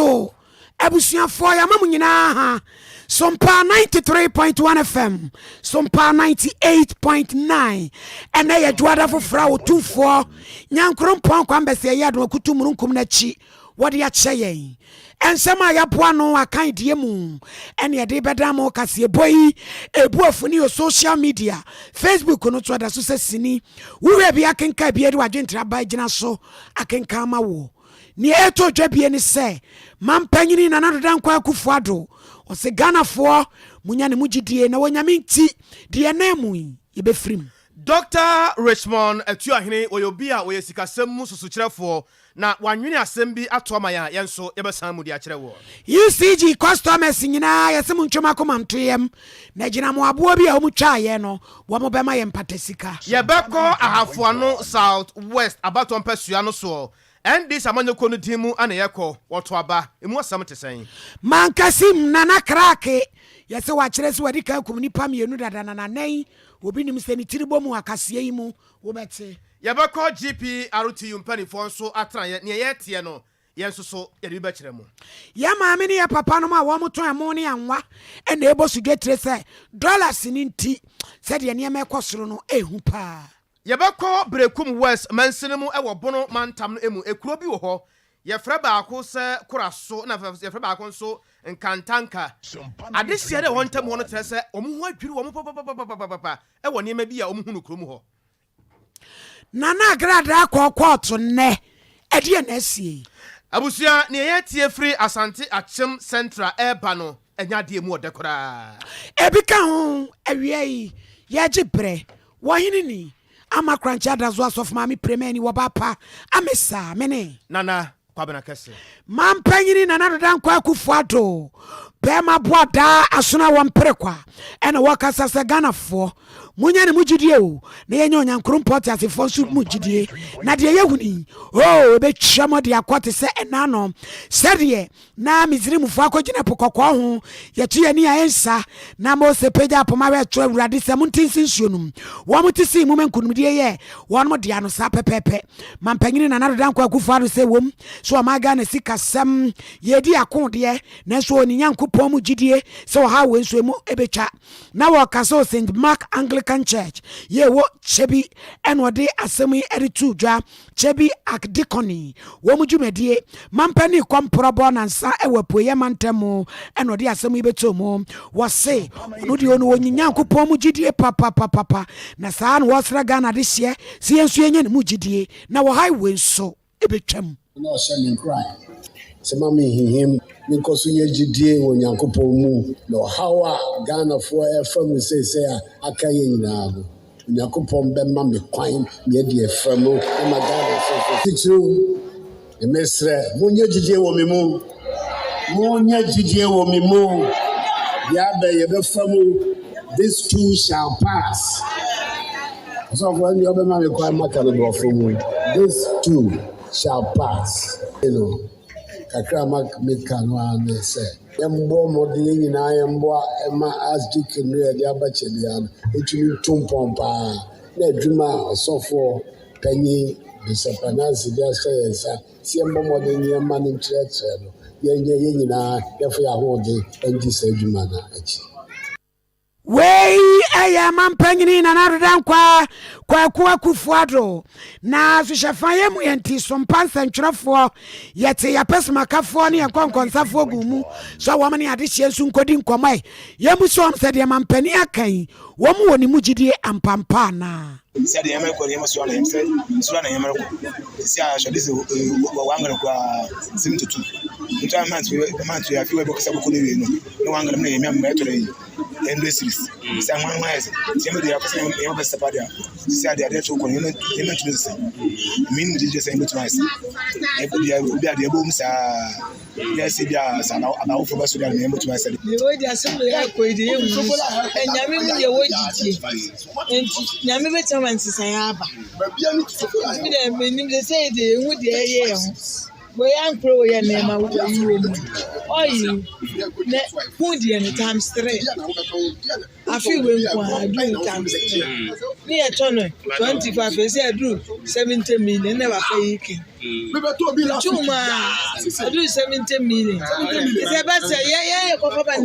yo abusuafo ya mamu nyina ha Sompa 93.1 FM Sompa 98.9 ene ye dwada fofra wo tufo nyankrompon kwambese ye do kutumurunkum na chi wode ya cheyen ensema ya boa no akan die mu ene de bedam kase boyi ebuafu ni social media Facebook no to da so sesini wo we bia kenka bia de wadwentra ba gina so akenka ma wo ni eto dwabie ni se mampanyini na nadodan kwa akufuado o se Ghana fo munya ne mugidie na wonyame nti de na mu yebefrim Dr. Richmond Atuahene oyobia oyesikasem mu susukyerefo na wanwene asem bi atoma ya yenso yebesan mu de akyere wo UCG customers nyina yesem ntwoma komamtoyem na gina mo abo bi a omutwa ye no wo mo bema ye mpatesika yebeko ahafoano South West abaton pesua no so and this amanyoko no dimu ana yeko woto aba emu asam tesen mankasim nana krake yese wa kyerɛ se wadi ka kum nipa mienu dada na nan obi nim se ni tiribo mu akasie yi mu wo bete yebeko GP RTU mpanifo nso atran ne yete no yenso so yede be kyerɛ mu ya maame ne ya papa no ma wo mo ton amo ne anwa ɛna ebo su getre se dollars ni nti se de ne ekosoro no ehu pa yebeko Brekum West mansinimu ewo bono mantam no emu ekuro bi wo ho yefra baako se koraso na yefra baako nso nkantanka adehye de wontam wono tere se omu ho adwiri wo mo papa ewo niema bi a omu hu no kuro mu ho nana agrada kokoto ne ede na asie abusia ne yetie free Asante Achem Central eba no enya de mu odekora ebika ho awie ye gibre wo hini ni ama krancha dazo asof mami premeni wo bapa amesa mene nana kwabena kese mampanyini nana dodan kwa akufuado bema boada asona womperekwa ena wakasa se Ghana fo munya ne mugidie o na yenya onyankromport asefo so mugidie na de yehuni ebetwa mo de akote se enano sede na mizrimfo akogina pokokko ho yetu ye ni ayensa na mo se peja poma we tro awurade se muntinsi nsuonum wo mutisi mu menkunumdie ye won mo de ano sa pepepe mampanyini nana dodan kwa akufuado se wom so amaga na sikasam yedi akode na so oni nyankopon mugidie se wo ha we nso mu ebetwa na wo kaso St Mark Anglican Church ye wo chebi enode asemi eritu dwa chebi akdikoni wo mujumedie mampani komprobo nansa ewapoye mantemu enode asemi betomo wo se no de onu onyanyankopon mugidie papa na saa no wosra Ghana de hye se yensu yenye ne mugidie na wo highway nso ebetwam no selling cry semami him because we gidie wo nyankopon mu no hawa Ghana for FM say akaye nyina no nyankopon be ma me kwan me de FM ma Ghana so titu e mesre munye gidie wo me mu munye gidie wo me mu ya be ye be famu this too shall pass so when you be ma me kwan maka no go from this too shall pass you know kakrama mekano ane se yembo mode nyina yembo ema asdik nre de abachelian etumi tumpompa na adwuma osofo panyi bisapanasi dia sayensa si yembo mode nyema ne nkyerɛkyerɛ no yenye nyina yefo ya hode endi sa adwuma na achi wey aya mampanyini na nadodan kwa kufuado na sushafanye mu yenti sompansa ntwerefo yete ya pesmakafo ne yankonsafo gumu so wo mane adehye nsu nkodi nkomai yemu so am sede mampani akan wo mu woni mugidie ampampa na sade yema ko yema so na yemse so na yema ko si a shode se wangana kwa simtutu nta mantu ya fiwe bokasa ko ne no no wangana na yema metore endo series si amwa ese si yema de yakasa yema besta padia si ade ade to ko yema tumese min mu je se yema tumese e ko dia obi ade ebo msa ya se dia sa na abawo fo baso dia yema tumese ni wo dia se ya ko ide yemu enyame mu ye wo diti enti nyame betama nsisan aba babia ni tufo mi de menim de say de hu de eye ho we ankro we na ma wo yi wo mu oyi ne hu de ne times 3 afi we nkwa do times 3 ni e tono 25 e say do 70 million never pay yiki to be last week. I do 70 million. It's about say yeah,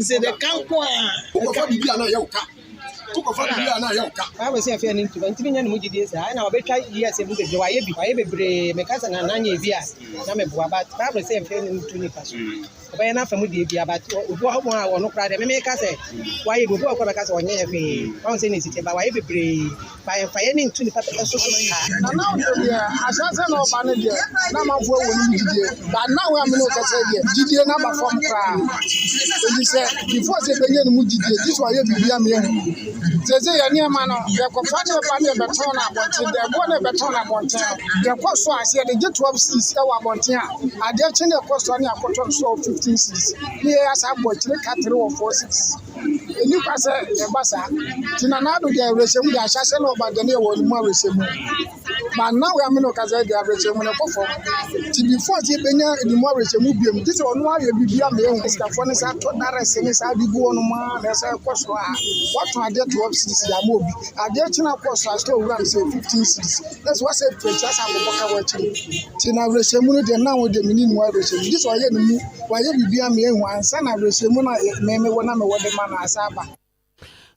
say the count I was saying, I need to continue and Muji is. I know better years and the way be brave, my cousin and Nanya Via. But I was saying, to Nikas. By enough from Muji, but what no cry, make us say, why you go for a cousin on your way. I was saying, but why be brave by firing to the paper. Now, as I said, no manager, now I'm for but now I'm not a GD number from crowd. Before they Muji, this was a Say any man, the company of the beton about the one beton about the cost was here, the get 12 seats about here. I dare change the cost on your cotton so 15 seats. Here, as I bought the cattle of 4 seats. A new passer, a bassa, Tinanado, the resume, the assassin about the near one more resume. But now we are no Kaza, the resume of to be 40 in the more resume. This one, why you be a man, Mr. Fonis, I told that I say, I be going on, as I cost what I did 12 cities, Yamobi. I did China cost, I still run say 15 cities. That's what I said, just have a book watching. Tina Resemuna, the now with the meaning why resume. This why you be a man, one son of Resemuna, maybe when I'm a wedding man as Saba.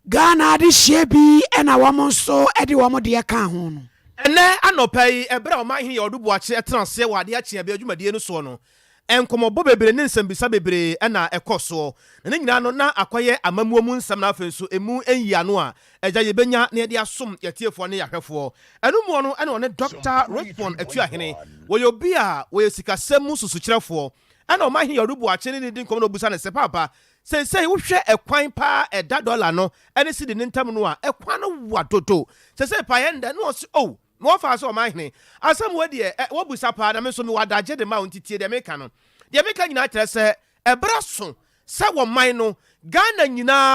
Ghana, this year be and a woman so Eddie Wamo dear can. And then I no pay a brown man here or do watch a transfer what the actually be you no sono. And come Bob Benin and Bisabe and a coso. And then na acquire a mamun some nothing so a moon and Yanoa, a Jayabenya near the assum your tear for near her for. And no more and on a doctor respond at your henny. Will your beer where you seek a semu such for? And on my here, watching it didn't come no busan and papa. Say we share a quine pa a $1 no, and it's in Tamanoa, a quano what to. Say Payenda no, oh. More fast or mine. As some way, what was up, I mean, so what I did the mountain tea, the American. The American United say, a brasso, Sawa Mino, Ghana,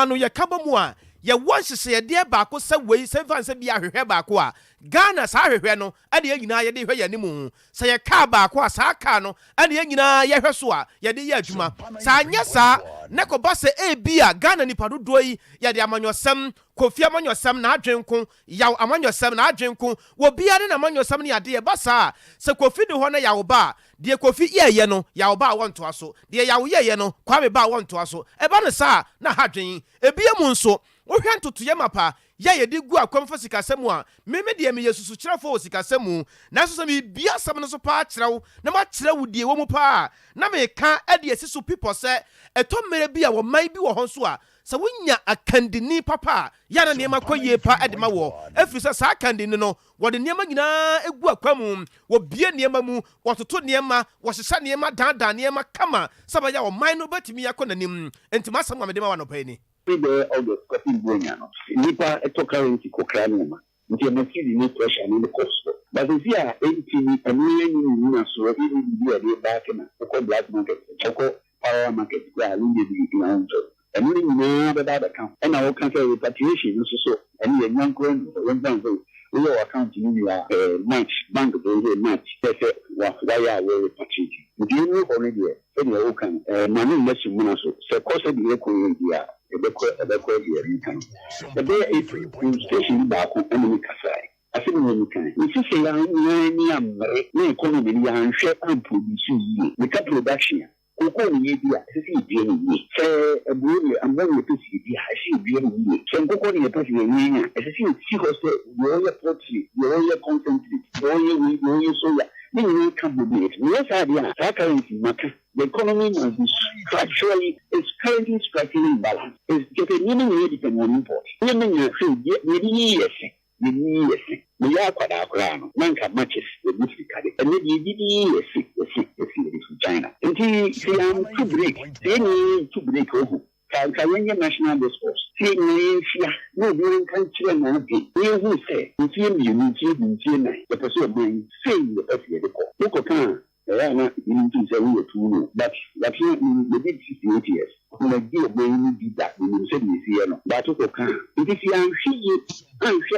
no, ya Cabamua, ya once say a dear Baco, Subway, 7 said, ya her Bacqua, Ghana, Sarreno, and the United Yanimu, say a car Bacqua, Sacano, and the United Yahasua, Yadi Yajuma, Sanyasa, Nako Basse, a beer, Ghana Nipadu Doi, Yadi among your son. Kofi among your sam na adwenko yaw among your sam na adwenko wo bia ne among your sam ne ade basa se kofi de ho na yaw ba de kofi ye no yaw ba wonto aso de yaw ye no kwa me ba wonto aso e ba ne sa na hadwen e bia mu nso wo hwe ntoto ye mapa ye de gu akwamfa sikasemu a me de me yesusu kirafo sikasemu na so me bia sam no so pa kirew na ma kirew die wo mu pa na me ka ade asisu people se etomere bia wo mai bi wo ho so a sa wonya akandini papa yana niema koye pa edema wo efisa sa akandini no wo de niema nyina egu akwamu wo bie niema mu wo toto niema wo hyehyɛ niema dada niema kama sabaya wo man no batimi yakonanim entima asam amede ma wa no pani the August coping bonya no nipa eto currency kokra no ma nti na see the pressure no cost but if you are 18 and you na so even be a back na ko black market ko power market kwa linje di ina and we know that account and our country repatriation so and the young grand when down we are account in match bank match why are we repatriating do you know already any open money less so so cost the eco india the there is station back and we kasai I think we can. If you say I'm economy and share and produce the production. Oko ni bia sisi die ni se eburu amon to si bia si die ni se oko ni to si ni sisi si ho se yo ya protein yo ya concentrate yo ya soya ni carbohydrate ni sa dia sa currency maka the economy must be structurally is currently structurally balanced is getting ni depend on import ni ni yes we are quite no manka matches the multiplicate and yes China. And see, I'm too break. They need to break over. Kawenya national discourse. See, no one can chill and be. We who say, you see me, you see me, the person being saying the FA. Look upon not into say we were too, but here the big 68 years. When I give away, you did that when you said me, see, but okay. It is young, she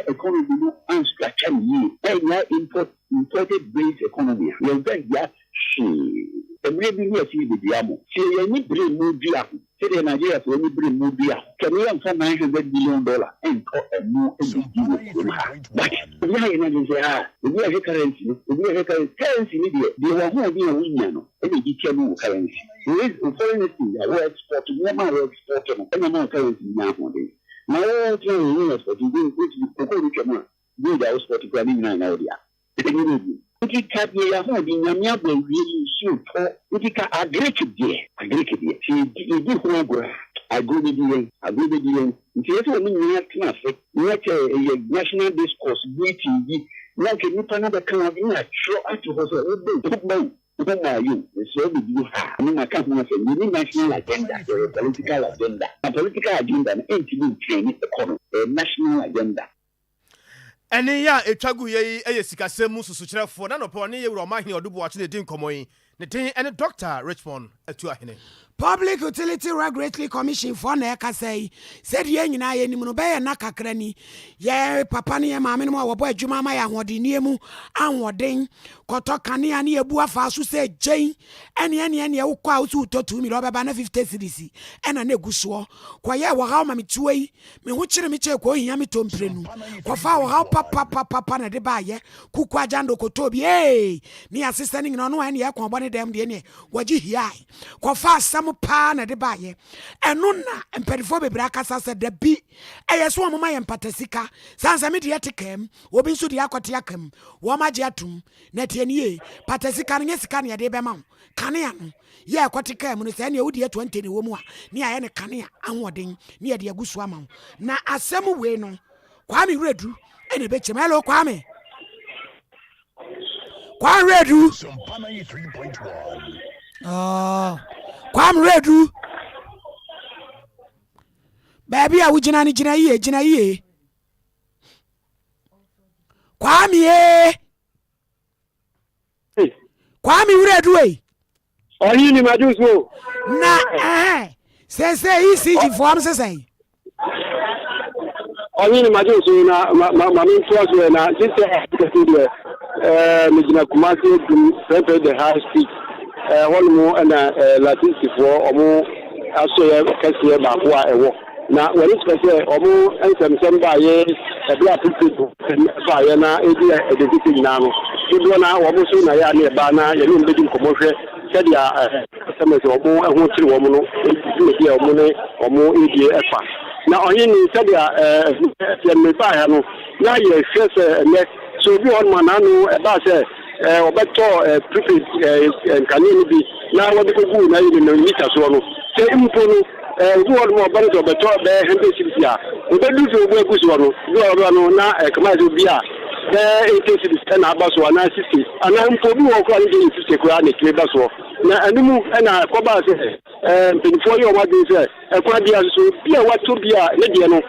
economy and structure ye, and now imported base economy. You're very she. Maybe we see the diamo. See, any brain no dia. the Nigeria for any bring Mubia. Can we have $900 million and a more but we are in a currency, we have currency media. They were more than a winner, any detail currency. We is foreign we export to never export any more currency nowadays. My own thing is for to do which do the export to Grammy idea. Uti kabi ya ho di nyamia ba wi su to uti ka agreke die ti di ho agro bi di nti eto ni nya tena fe nya ke national discourse bi ti na ke nipa na ba kan abi na tro ati ho so ebe na you so bi di ha ni na ka ho na fe ni national agenda political agenda na enti ni train economy national agenda. Eni ya etwagu ye sikasemu susukyerefo na no pa ne ye wura mahene odubo ache ne din komoyi ne tin ene Dr. Richmond atu ahene. Public Utility Regulatory Commission for na eka say said ye nyina ye nimu no be ye na kakra ni ye papa ne ye maame no wo bo adwuma ma ya hode niemu anwoden koto kanea ne ebu afa so say jein ene ye wo kwa wo to 2 million obeba na 50 cedis ena na eguso ko ye wo ha ma metuai me ho kire me che ko hia me tomprenu ko fa wo ha papa na de ba ye kuku ajando ko to bi ni assistant ni no no ene ye ko bo ne dem de ne waji hiai ko fa sam pa na de ba ye eno na empedifo bebra kasa se da bi eyeso mo ma ye mpatasika sansa me de yetekem obi nso de akote akam wo ma je atum na tie nie patasika no nyesika ne de be ma kanea no ye akote kam no se ne wudi 20 ne wo mu a ne aye ne kanea ahoden ne ye de agusu ama na asem we no Kwame Redu ene be chemelo Kwame Redu Sompa 93.1. Kwame Redu baby a wujina ni jina ye Kwame Redu Oyi ni majuso na say ECG form say Oyi ni majuso na mami tuaso na sisi me jina kumasi pepe the high speed wonu na latisi for omo aso kese ba ko a ewo na wani spese omo ensem ba ye bia pipu ba ye na edi edefiti na no do na omo so na ya na ba na ye no mbedi komofwe sadia semese omo ehun tiri omo no edi omo ne omo edi efa na onye ni sadia ye me ba ya no na ye hwese ne so bi on mananu e ba se obeto prepaid kanini bi na wodi ko gu na yi no mita so no se impo no gu won mo bari do beto be hembe sibia obedu so gu egu so no do no na kamazo bi a be 80 na abaso na 60 ana impo bi wo ko ani 60 ko ani kle baso na animu na ko ba se pinfo yo wa din se kwa dia so bi a wato bi a ne de no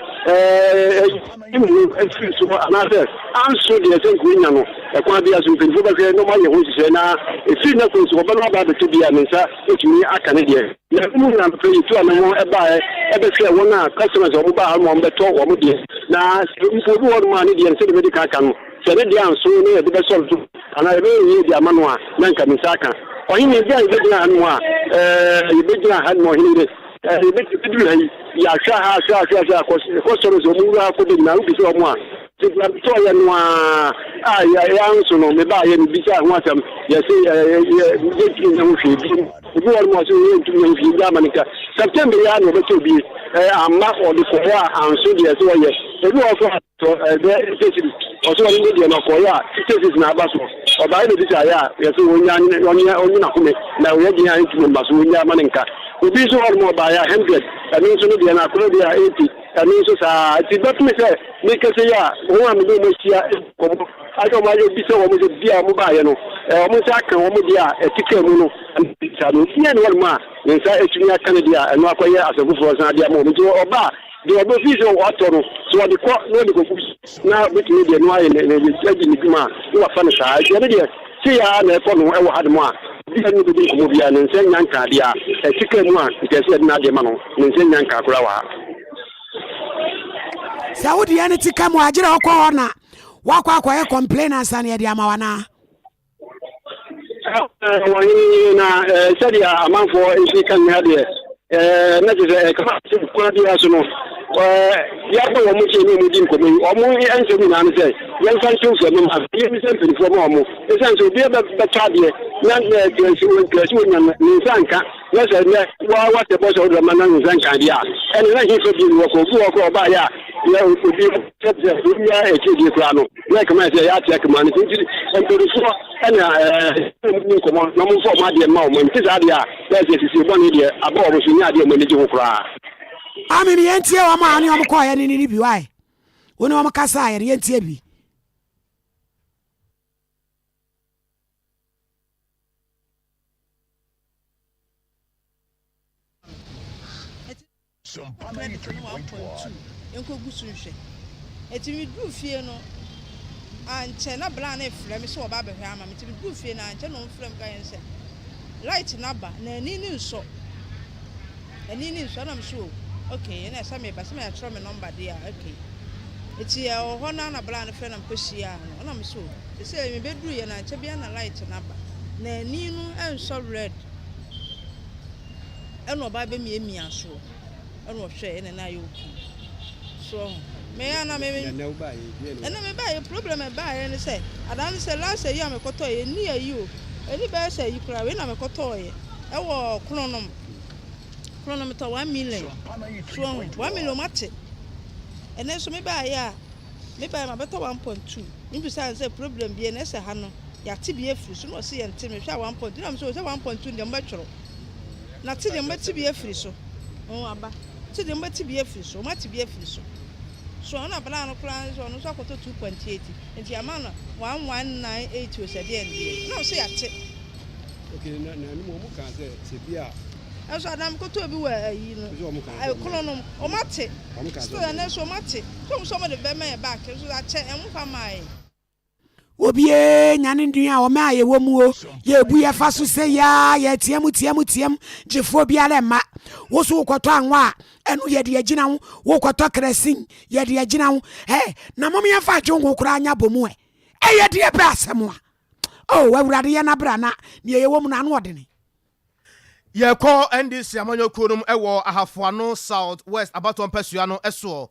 imu enfiri so ana se anso de se nkunya no kwa dia so pinfo ba se no ma ye ho sise na efiri na ko so ba no ba be to bi a nsa etumi aka ne de na imu na pe itu ana mo e ba e be se wona customers o ba ha mo be to wo mo de na mpo bi won ma ne de se de medical kan no se ne de anso ne de be solve to ana e be yi de amano a na nka misaka oyin ne dia ibe gina anu a ibe gina han mo hinire ibe tidu hai ya sha ko so zo mu ra ko de na ubi so mo a ti na to ya no a ya anso no me ba ye ni bi sa ho asam ya se ye ki na mu fi bi ibe won mo so ye tu ni fi da manika September ya no be to bi amma o de ko wa anso de so ye ebi o so de also wani media na ko ya thesis na abaso oba ile bisa ya yeso onya na kume na oya gi ya ntu mbaso onya maninka obi so or mo ba ya 100 ani so no dia na ko dia 80 ani so sa ti dot me se me ke se ya o wa me do mo sia ko mo ajo ma yo bisa wo mo se bia mo ba ye no o mo sa kan wo mo dia etike mu no sa no tie no ma ne sa etumi aka ne dia eno akoye asefufo san dia mo mi oba the opposition watoro so the court no the na bit media no aye ne judge ni bima no fa na sa je ne de ti ya na ko no e wo hadmo a bi ni bi ko mo bia ne nsen nyanka dia e tike mu a ke se na de ma no ne nsen nyanka kura wa Saudi yani tika mu ajira ko na wakwa e complainers an ye de amawana wani na sadia amanfo isi kan ya de na je kama ko dia so no ya ko mo che ni mo din ko mo en se mi na se yan san chu so no ma ye mi se pe fo mo e san so bi ba cha de na si na ni san ka na se ne wa te bo so do ma na ni san ka dia en na hi so bi wo ko ba ya ya o bi te ya e che di kwa no na kama se ya te kama ni ti en to so ana ni ko mo na mo fo ma de ma o mo ti sa dia ya se si bo ni de aba o so nya de mo ni ji ko kra Ami ni yentie wa ma ani om ko ye ni bi wai. Woni om kasa ye yentie bi. Sompa 93.1. Enko gusu nhwe. Etimi du fie no anche na bla na efre me so oba behwe ama me timi du fie na anche no mfrem ka yense. Light na ba na ani ni nso. Ani ni nso na me so okay, na esa me ba se me atro me number there okay. Eti e ho na bla na fre na mposia no na me so. Se me beduru ye na anche bia na light na ba. Na ani no enso red. Eno ba be mi emi aso. Eno hwe ene na yoki. So me ana me na u ba ye. Ena me ba ye problem e ba ye ne say. Adan say last year me koto ye ni ayi o. Eni ba say yi kra we na me koto ye. E wo kronom to 1 million. So 1 million mate. Ene so me ba ye a me ba ma beto 1.2. Me bi say problem bi e say ha no. Ya ti bi efiri so no say ye ntem me hwa 1.2 na me say 1.2 dem ba tworo. Na ti dem ba ti bi efiri so. O aba. Ti dem ba ti bi efiri so, ma ti bi efiri so. So na bala no kran so no so akoto 2.80. Enti ama no 1198 o se de ndi. Na o se ya te. Okay, na ni mo kan se bia. Eso adam koto bi wa ayi no. Ai kono no o mate. So na so mate. So mo de be me back so a che em fa mai. Obie nyane ndua o ma ye womu o ye bu ye fa so se ya ye tiam jefo bia le ma wo so kwoto anwa enu ye de agina wo kwoto krasin ye de agina na mom ye fa jongo kura anya bomu ye de be asemo o wawurade ye na bra na ne ye womu na no odene ye ko ndc amanyo konum ewo ahafoano south west abaton pesua no eso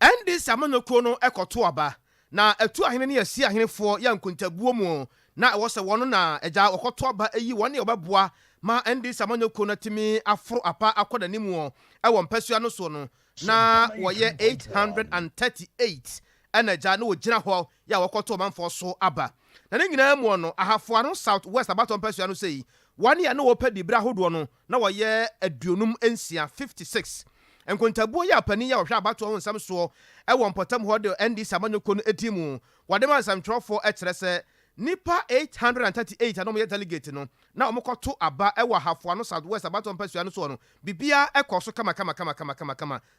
ndc amanyo kono ekoto aba na etu ahene ne yesi ahenefo ya nkontabuo mu na ewo se wono na eja okoto aba eyi wone obeboa ma ndc amanyo kono timi afro apa akoda nimu ewo mpesua no so no na woye 838 enaja na wogina ho ya wokoto manfo so aba na ne nyina mu no ahafoano south west abaton pesua no sei wani ya no wopadi bra hodo no na woye aduonum ensia 56 enkontabuo ya pani ya wohwa abato ho nsam so ewo mpotam ho de ndc amanyoko no etimu wadema nsam trofo ekyerese nipa 838 anom ye delegate no na omokoto aba ewo hafoano south west abato mpasua no so no bibia ekoso kama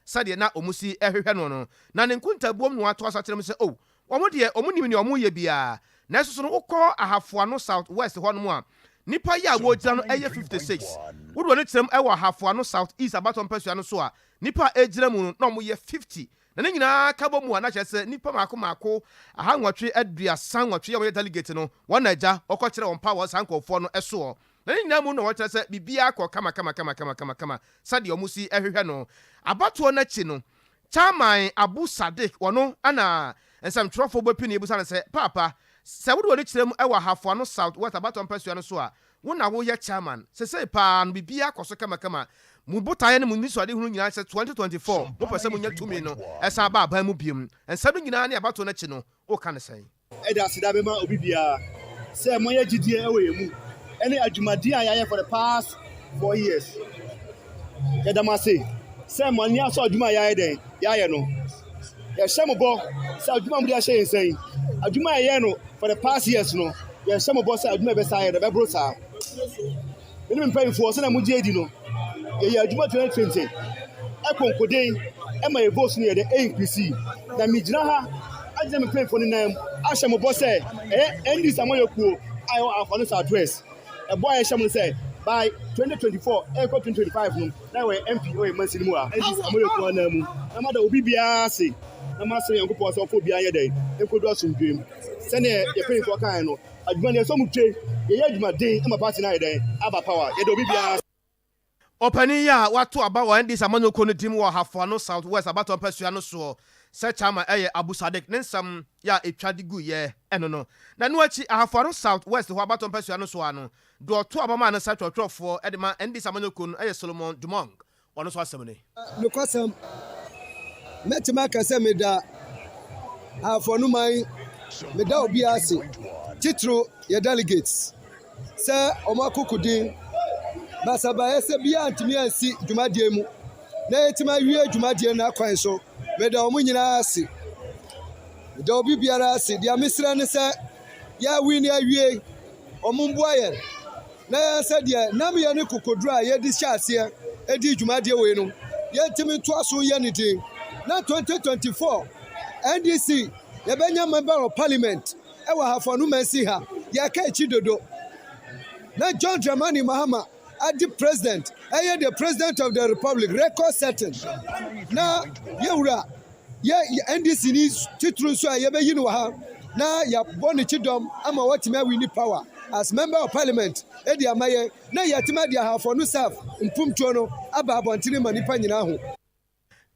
sade na omusi ehwehwe no na ne nkontabuo no ato asakyerem se o omuni ni omuye bia na eso no ukọ ahafoano south west ho no mu a nipa ya wo gina no eye 56 wodo ne kyerem ewo hafoano south east abato mpasua no so a nipa ejira mu no mo ye 50 na ne nyina ka bomu ana kyerese nipa mako aha nwatwe aduasan nwatwe ya wo delegate no wona agya okokyere won power sankofo no eso na ne nyina mu no wokyerese bibia akọ kama sade omusi ehwehwe no abato na chi no chairman Abu Sadiq wono ana ensam trofo bopini ebusa na se papa se wodo ne kyerem ewa hafoano south west abato mpasua no so a wona wo ye chairman se pa no bibia akoso kama mubotaye ne munisode hunu nyina se 2024 mo pese munya tumi no esa ba ba mu biem ensam nyina ne abato na chi no o ka ne sai eda sida be ma obi bia se moye gidie ewe mu ene adwumadi ayaye for the past 4 years kedama say se mani aso adwuma ayaye den yaye no ye hyemobo se adwuma mu dia hye ensan adwuma ayaye no for the past years no ye hyemobo se adwuma be say be bro sa ene mpanyfo se na mu edi no ye adwuma 2020 ekonkoden e ma votes no ye de increase na mi gina ha agye me mpanyfo no nam ahyemobo se endi samoyokuo ayo afano southwest e boy hyemo se by 2024 equal 2025 no na we MP o emansin mu a endi samoyokuo na mu na ma da obi bia se na ma se yankopɔ so fo bia ye den ekodu asomdwem se ne ye mpanyfo kan no adwuma ne so mu twe ye adwuma den e ma party na ye den aba power ye de obi bia Opani ya watu aba wa ndi samano kono dim wa Hafano South West abato mpasua no so se chama Abu Sadek nensam ya etwadigu ye eno no na no achi Hafano South West ho abato mpasua no so ano do to abama na sa twotwofo edema ndi samano kono Solomon Dumong ono so asemne because metima kase meda Hafano mai meda obi ase titro ye delegates se omakukudin Basaba ese bia antimi ansi dwumadie mu na etima wie dwumadie na kwan so meda omu nyina ase meda obi biara ase dia misra ne se ya wini awie omumbu aye na ya se dia nam ye ne kokodura ye di hyase edi dwumadie we no ye timi to aso ye ne din na 2024 NDC ye benya member of parliament e wa Hafano mansi ha ya ka echi dodo na John Dramani Mahama the president, I am the president of the republic, record setting. Now, NDC needs titru so I you know now you born a chidom, I'm a what me we need power as member of parliament. Eddie Amaye, now you have dia Hafano South in Pumchono, Aba Bontini Manipanyinahu.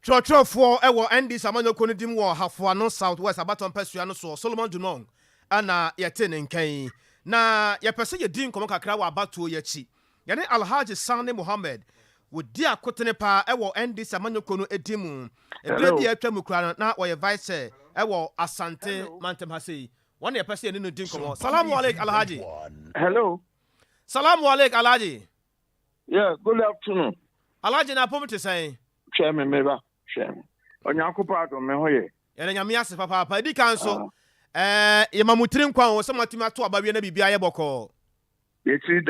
Trotro for ewo NDC amano kono dim wo Hafano South West abaton pesuano so Solomon Dumong ana yete nkan na yepese ye din komo kakra wa abato ye chi. Yani Alhaji Sani Muhammad would dear Kotenepa, Ewo Endi Samanyokono Edimu, a baby at Temukrana, now or a vice, Ewo Asante Mantem Hasi. One year person in the Dinko. Salamu alaikum Alhaji. Hello. Salamu alaikum Alhaji. Yeah, good afternoon. Alhaji na pomo to say. Chairman Meba, Chairman. Onyakupa to Mehoye. And Yamias Papa, Di Council. Yamamutrim Kwan was somewhat to Ababi and Bibia Boko. It's it.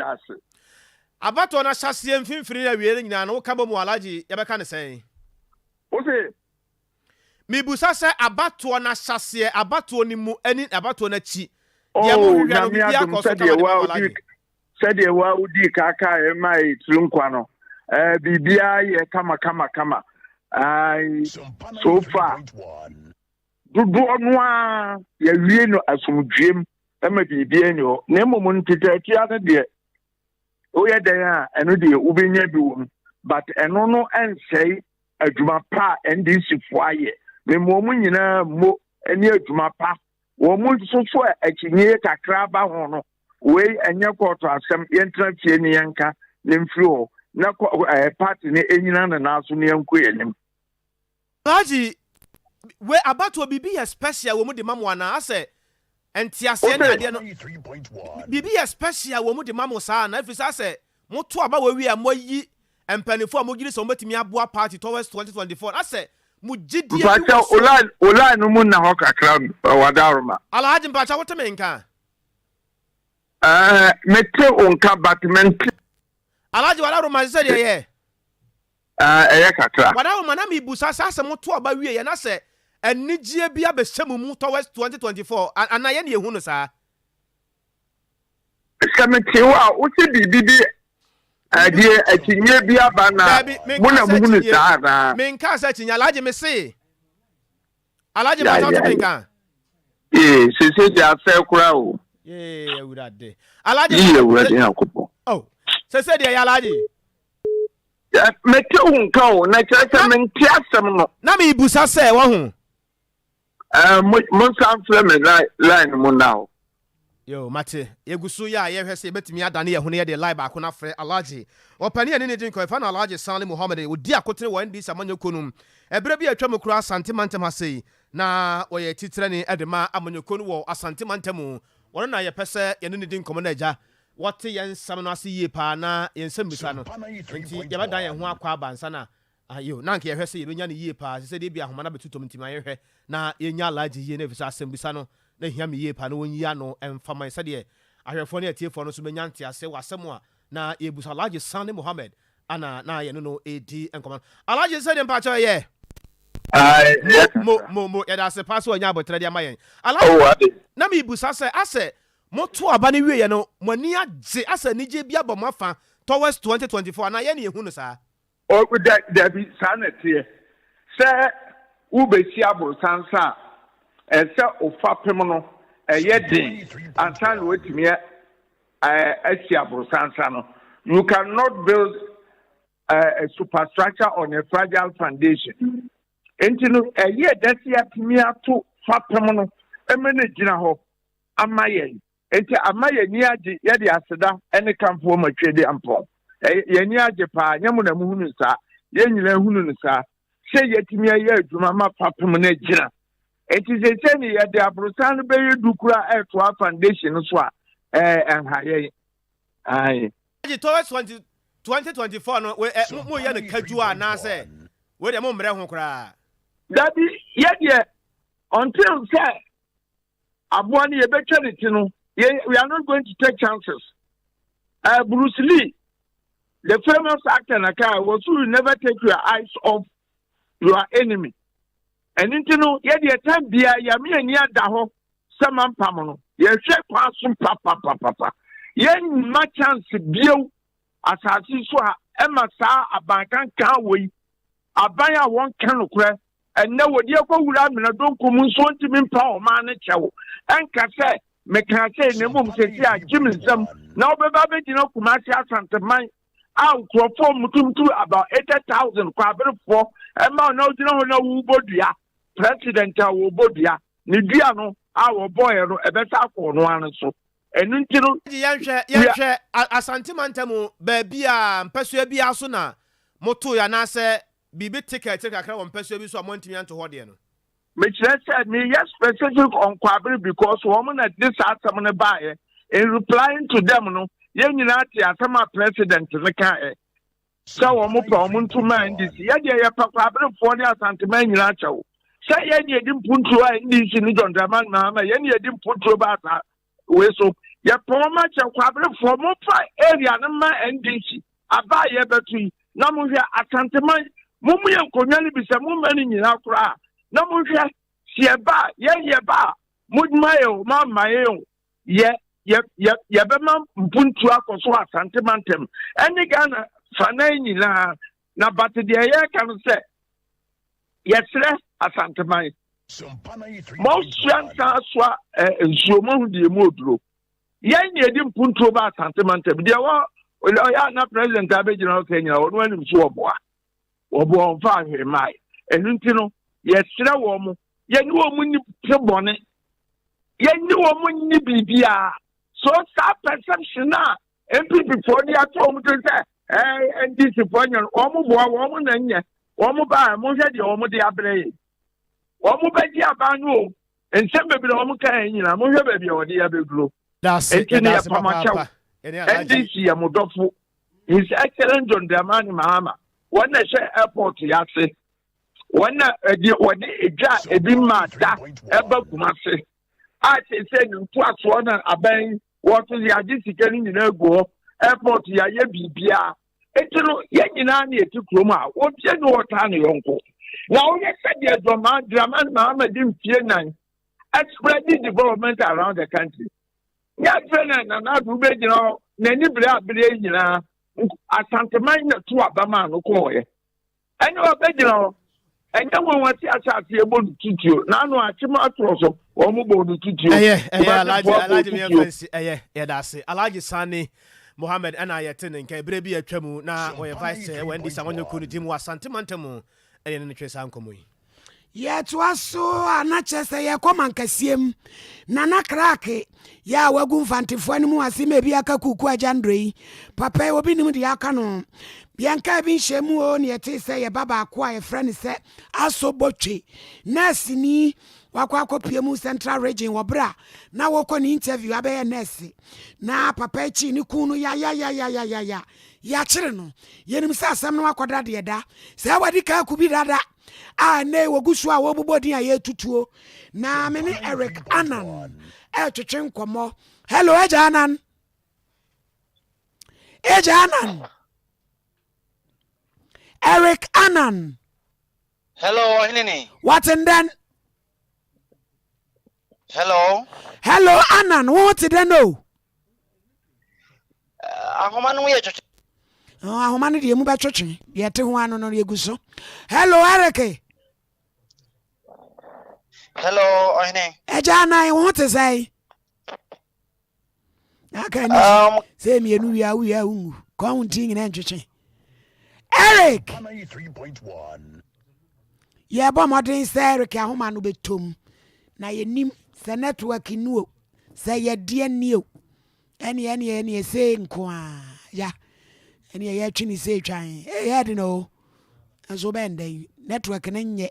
Abato na hyase mfimfiri na wiere nyina no ka bomu Alhaji yebeka ne sei ose mibusa se abato na hyase abato ni mu ani abato na chi ya mu hwehwe no bia akoso said wa udi kaka e mai trunkwa no bibia ye kama ai so far dudu onwa ya wie no asomdwem e ma bibia ni ho na momun titati ade de oya there eno de ubenya bi wo but eno no ensei adwuma pa NDC fo aye me mo nyina mo eni adwuma pa wo mu so akinye kakra ba ho no we enye koto asem yentra fie ni yanka ne mfiri ho na party ne enyina na naso ne yanko yenim Alhaji we abato bibi ya special wo mu de mamu ana ase entiase na ade no bibi special wo mu de mamo saa na afisa se moto aba we wi amoyi empanifo amogiri so metimi aboa party towards 2024 ase mugidie mpacha ola no mu na ho kakra wadaroma Alhaji mpacha woteme nka mete onka batment Alhaji wadaroma se de ye eye kakra wadaroma na mi busa sa se moto aba wi ye na se enijie bia be hyemu mu towards 2024 anaye ne ehunu saa kameti wa uti bibi adie akinye bia ba na muna muhunu saa na menka sa kinya Alhaji me se Alhaji ma ta menka se ase kura o ewurade Alhaji ewurade yakopo oh se de ya Alhaji mete unka o na kyerɛ menti asɛm no na me ibusa se wo hu mon san flame line mo now yo mate yegusu ya ye hwese betimi adane ye hune ye de live akọ na frɛ Alhaji opani ene ne din ko fa na Alhaji Sani Muhammad odi akotene wo ndi samanyokonum ebere bi atwa mukura Asante Mantem asei na oye titire ne edema amanyokonu wo Asante Mantem wono na ye pese ye ne din komo na agya wote ye nsam no ase yie pa na ye nsam bisa no nti ye badan ye ho akwa abansa na ayo na nke ye hwese ye benya ne yie pa se de bi ahoma na betutom ntima ye hwɛ na ye nya Alhaji ye ne bisa asem bisa no na hia me yie pa na wonyi ano emfama se de ahwefo ne atiefo no so benya nte ase wasem a na ye busa Alhaji Sani Muhammad ana na ye no edi enkoma Alhaji se de mpacho ye mo ya da se pass onya abotre de amayen Alhaji na me busa se ase moto aba ne wie ye no mani agye ase nije bia ba mafa towards 2024 na ye ne ehunu saa o da bi sanete se ubesi abosansa ese ofapem no yedin antan wetimi asi abosansa no you cannot build a superstructure on a fragile foundation. Enti no eye dasi atimi ato fapem no emene gina ho amaye. Enti amaye ni age ye de aseda ene kamfo matwede ampon. Ye ni age pa nyemu na muhunu nsa. Ye nyina hunu nsa. Se yetimi aye adwuma ma fapem na gina. Enti se ni ye de abrosan be yedukura to foundation so a enhaye. Aye. Towards 2024 no we mo ye no kadua na se we de mo mre ho kra. Daddy, yeah, until say, Abuani Ebechanitino, we are not going to take chances. Bruce Lee, the famous actor in a car, was who will never take your eyes off your enemy. And intino, yeah, the time be Yami and Yadaho, Saman Pamono, ye shake passum papa. Yen my chance view as I see so Emma Sa Abankan Kawi, Abaya one can crack. And now what you go with I don't come on so to me power man chow. And can say, make her say, Nemo says, yeah, Jimmy some. Now, baby, you know, Kumasia Santa Mine out to a form to about 80,000 for and now no, you know, who bodia, President Wobodia, Nidiano, our boy, a better for one so. And until Yansha, a santimantamu, baby, Pesua Biasuna, Motu Yanase. Bibi ticket kakra on person bi so amonti an to hode no me said me yes specific on kwabere because woman at this atam ne bae in replying to them no ye nyina ati asama president ne ka so wo mo pa mo nto man this ye de ye pa kwabere fo ne asantema nyina achawo say ye ne di mpuntu a ndi si ni John Draman Mahama ye ne di mpuntu ba ata we so ye pa ma cha kwabere fo mo pa area ne ma NDC aba ye betu na mo hwe asantema mumu ye nkonyani bisa mumani nyina kura na muhwe sieba ye ba mudmayo mamayo ye bema mpuntu akoso asantemantem eni Ghana fanai nyina na batde ye kan se yesre asantemai most yansa swa nsuomo hudie moduro ye nyedi mpuntu ba asantemantem de wo ya na president abegina Kenya wonu anim so oboa obo fa hwe mai enunti no yesre wo mo ye ni wo mu ni pebone ye ni wo mu ni bibia so sa perception na MPP for the atom to say and this for you o mo bo wo mo na nye wo mo ba mo hwe de wo mo de abre wo mo ba ji abanu ensem bebi wo mo kan nyina mo hwe ba bi wo de abegro that's papa and this ya modofo His Excellent John Dramani Mahama when they say airport yase when the ja ebi ma da eba kumase a say ntu aso na aban what the agisike ni na go airport ya ye bibia etino ye nyina na eti krom a obie no wota ne yonko na onye said the Dramani Mahama dim fie nan spreading development around the country ya fena na do be jina na ni bra nyina asanteman na to abama no ko ye ene obegina enya wonwati asase ebodu tutuo na anu achima atoroso wo mo bodu tutuo alaji me fancy yedase alaji Sani Mohammed ana yetene nka bre bi atwamu na wo vice when this amon ko ni dimu asantemantemu ene ne twesa nkomo yi ye to aso anachese ye komankasiem nana krake ya wagu mfantifo animu asime bi aka kuku ajandrei papa obi nim de aka no bianka bi nhemu o ne yete se ye baba akwa ye friend se aso botwe nurse ni wakwa akopiemu central region wobra na woko ni interview abaye nurse na papa chi ni kunu ya kire no yenim se asem no akoda de da se wadi ka kubi dada ne wogusu a wobobodi a yetutuo na me ni Eric Anan twetwe nkomo hello Eja Anan Eric Anan hello Hinini what and then hello Anan what then no ahoma no ye twetwe ahoma no de mu ba twetwe ye te ho ano no yeguso hello Eric hello Ohine Eja Anan what is say aka ni say me enu ya ungu counting na ntwetwe Eric. Yeah, but modern say Eric ahoma no betom. Na yenim se network nu say ye die new. Any say nko a. Ya. Any ye twini say twan. Eh head no. Anso bend network na nye.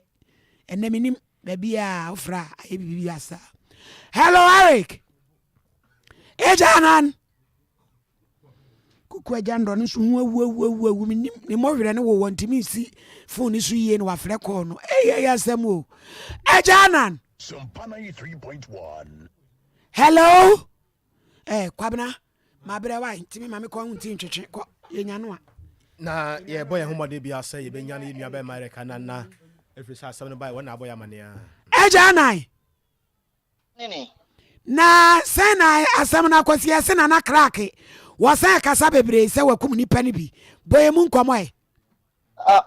Enne minim baby a ofra aye bibi asa. Hello Eric. Ejanan. Kuku ejando no so wu minim ne mo hwere ne wo wontimi si phone so yie no wafre call no. Eh asem o. Ejanan. Sompa 93.1. Hello. Kwabena. Mabre wa ntimi mame ko hunti ntwetwe ko yenya no a. Na ye boy homode bia say ye benya ne nua ba America na efisa asem no bai wona boy amane a. Ejanan. Nini. Na sena asem na kwasi ese na crack. Wasa kasa bebre se wakum nipa ni bi. Boy mu nkomo e.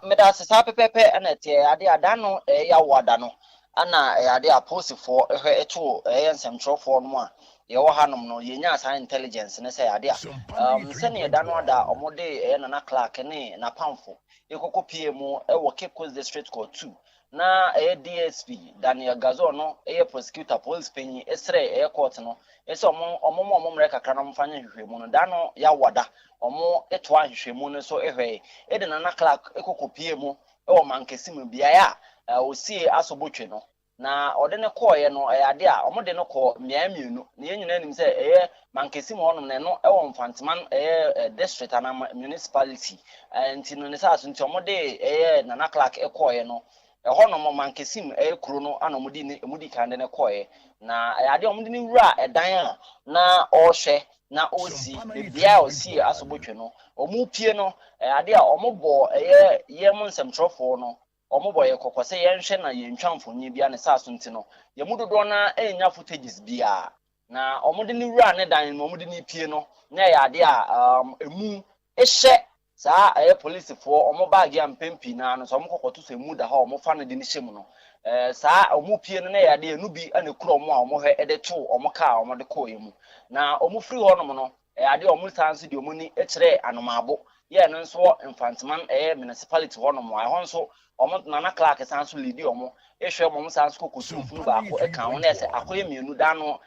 Me da sesa pepepe na tie ade adano ya wada no. Ana ade aposifo eto ensɛmtwerɛfoɔ no a yɛwɔ hanom no yɛnya asa intelligence ne sɛ ade a sɛne yɛda no ada ɔmode Nana Clark ne na pamfo yɛkɔkɔ pie mu ɛwɔ Cape Coast District Court 2 na DSP Daniel Gazo no prosecutor police penny esrɛ court no ɛsɛ ɔmo mmerɛ kakra no mfanya hwehwɛmu no da no ya wada ɔmo etoa hwehwɛmu no so ɛhwɛ Nana Clark ɛkɔkɔ pie mu ɛwɔ mankesi mu biaya osie asobotwe no na ode ne koye no ade a omode no ko miamienu na yenyina nim se mankesi mo honom ne no ewo mfanteman district ana municipality nti no ne sa so nti omode Nana Clark koye no honom mankesi m kuro no ana omudi kan ne koye na ade omode ne wura edan a na ohwe na osi bia osi asobotwe no omu pie no ade a omobo ye mo nsɛmtwerɛfoɔ no omoboye kokose yenhwe na yentwamfonyi bia ne saso ntino yemudodo na enya footages bia na omode ni wura ne dan no omode ni pie no na ya ade a emu ehye saa police fo omobag ya mpempi na no so omokokoto so emu da ha omofa no de ni hyem no saa omu pie no na ya ade enu bi ana kura omo a omohwe ede to omoka a omode ko yemu na omufiri ho no no ade omusanso de omuni ekire anomabo ye no nso infantman municipality ho no mo a ho nso Nana Clark sanso lidi omo ehwe omo sanso kokosu funu ba ko eka ho na ese akoye mienu da no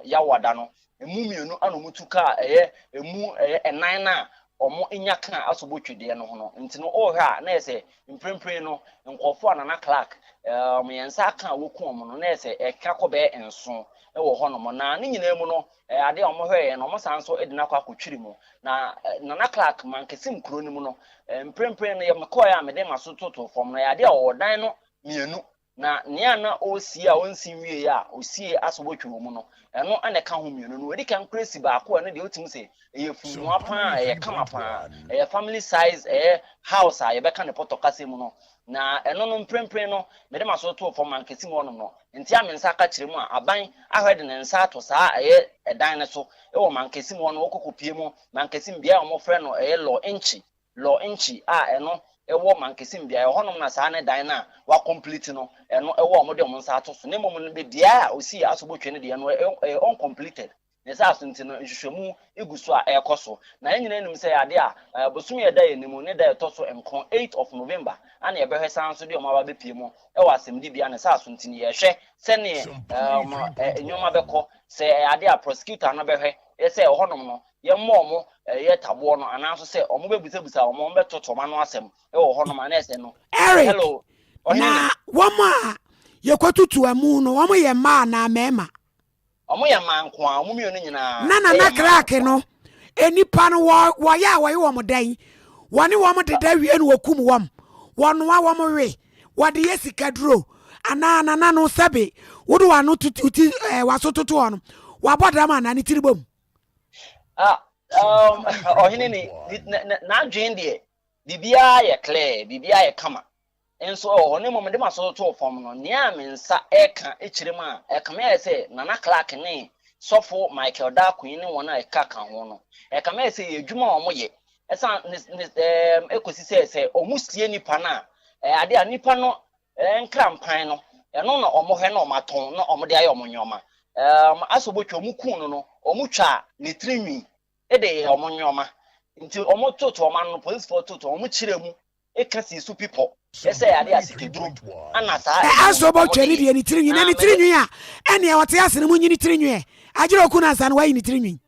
ya wada no emu mienu ana mutuka emu enan na omo enya kan asobotwede no ho no nti no ohwa na ese mprempren no nkofo Nana Clark yensa kan woku omo no na ese eka ko be enso ewo ho no mo na ne nyina mu no ade omo hwe no omo sanso edina kwa akotwiri mu na Nana Clark mankesim kuro ni mu no mprempren no yemkoya amede maso toto fom na ade a odan no mienu na nia na osi a onsi wie ya osie asobotwe mu no eno ane ka ho mienu no edi kan kresi ba ko ne de otim se funu apa kama pa family size house a yebeka ne potokase mu no na eno no mprempren no mede maso toto fom mankesim wono no nti amensa ka kire mu a aban ahwede ne nsa ato saa edan ne so ewo mankesim wono okokopie mu mankesim bia omofre no law inchi eno ewo mankesim bia honom na saa ne dan na wa complete no eno ewo omode om nsa ato so ne mom no be dia osi asobotwe ne dia no uncompleted ne saa so nti no nhwehwemu eguso a ekoso na enyina nim se ade a bosum ye da enimu ne da etoso enkon 8 of November ana ye behwe sanso de omaba bepie mu ewo asemdi bia ne saa so nti ne ye hwe se ne enyoma beko se ade a prosecutor na behwe ese honom no ye mmo ye tabo no anaso se omo bebusabusa omo betotoma no asem ewo honom anese no hello na woma ye kwotutu amu no womo ye ma na mema omo ye ma nko a omo mienu nyina na Nana Clark no enipa no wo ya wo ye wo dan woni wo mo deda wie no wakum wom wono wa wo mo we wode ye sikaduro ana nana no sabe wodo wa no tuti wasototo ono waboda ma na ni tiribom ohinini na adwen de bibia ye clear bibia ye kama enso ohone mom de maso to fom no nia mensa eka ekirem a ekama ye se Nana Clark ne sofo Michael Dakwin ne wona eka kan ho no ekama ye se edwuma omo ye esa ekosi se omusie nipa na ade a nipa no nkrampan no eno na omo hwe na omaton na omo de aye omo nyoma asobotwa omu kun no omu twa ne trimi ede omo nyoma nti omo toto omo no police for toto omo chire mu e ka si su people e say ade asikiduro ana sa aso bo twani de ni tirinwi na ni tirinwi a ene e wote ase ne mu nyini tirinwi e agire oku na asa no wayi ni tirinwi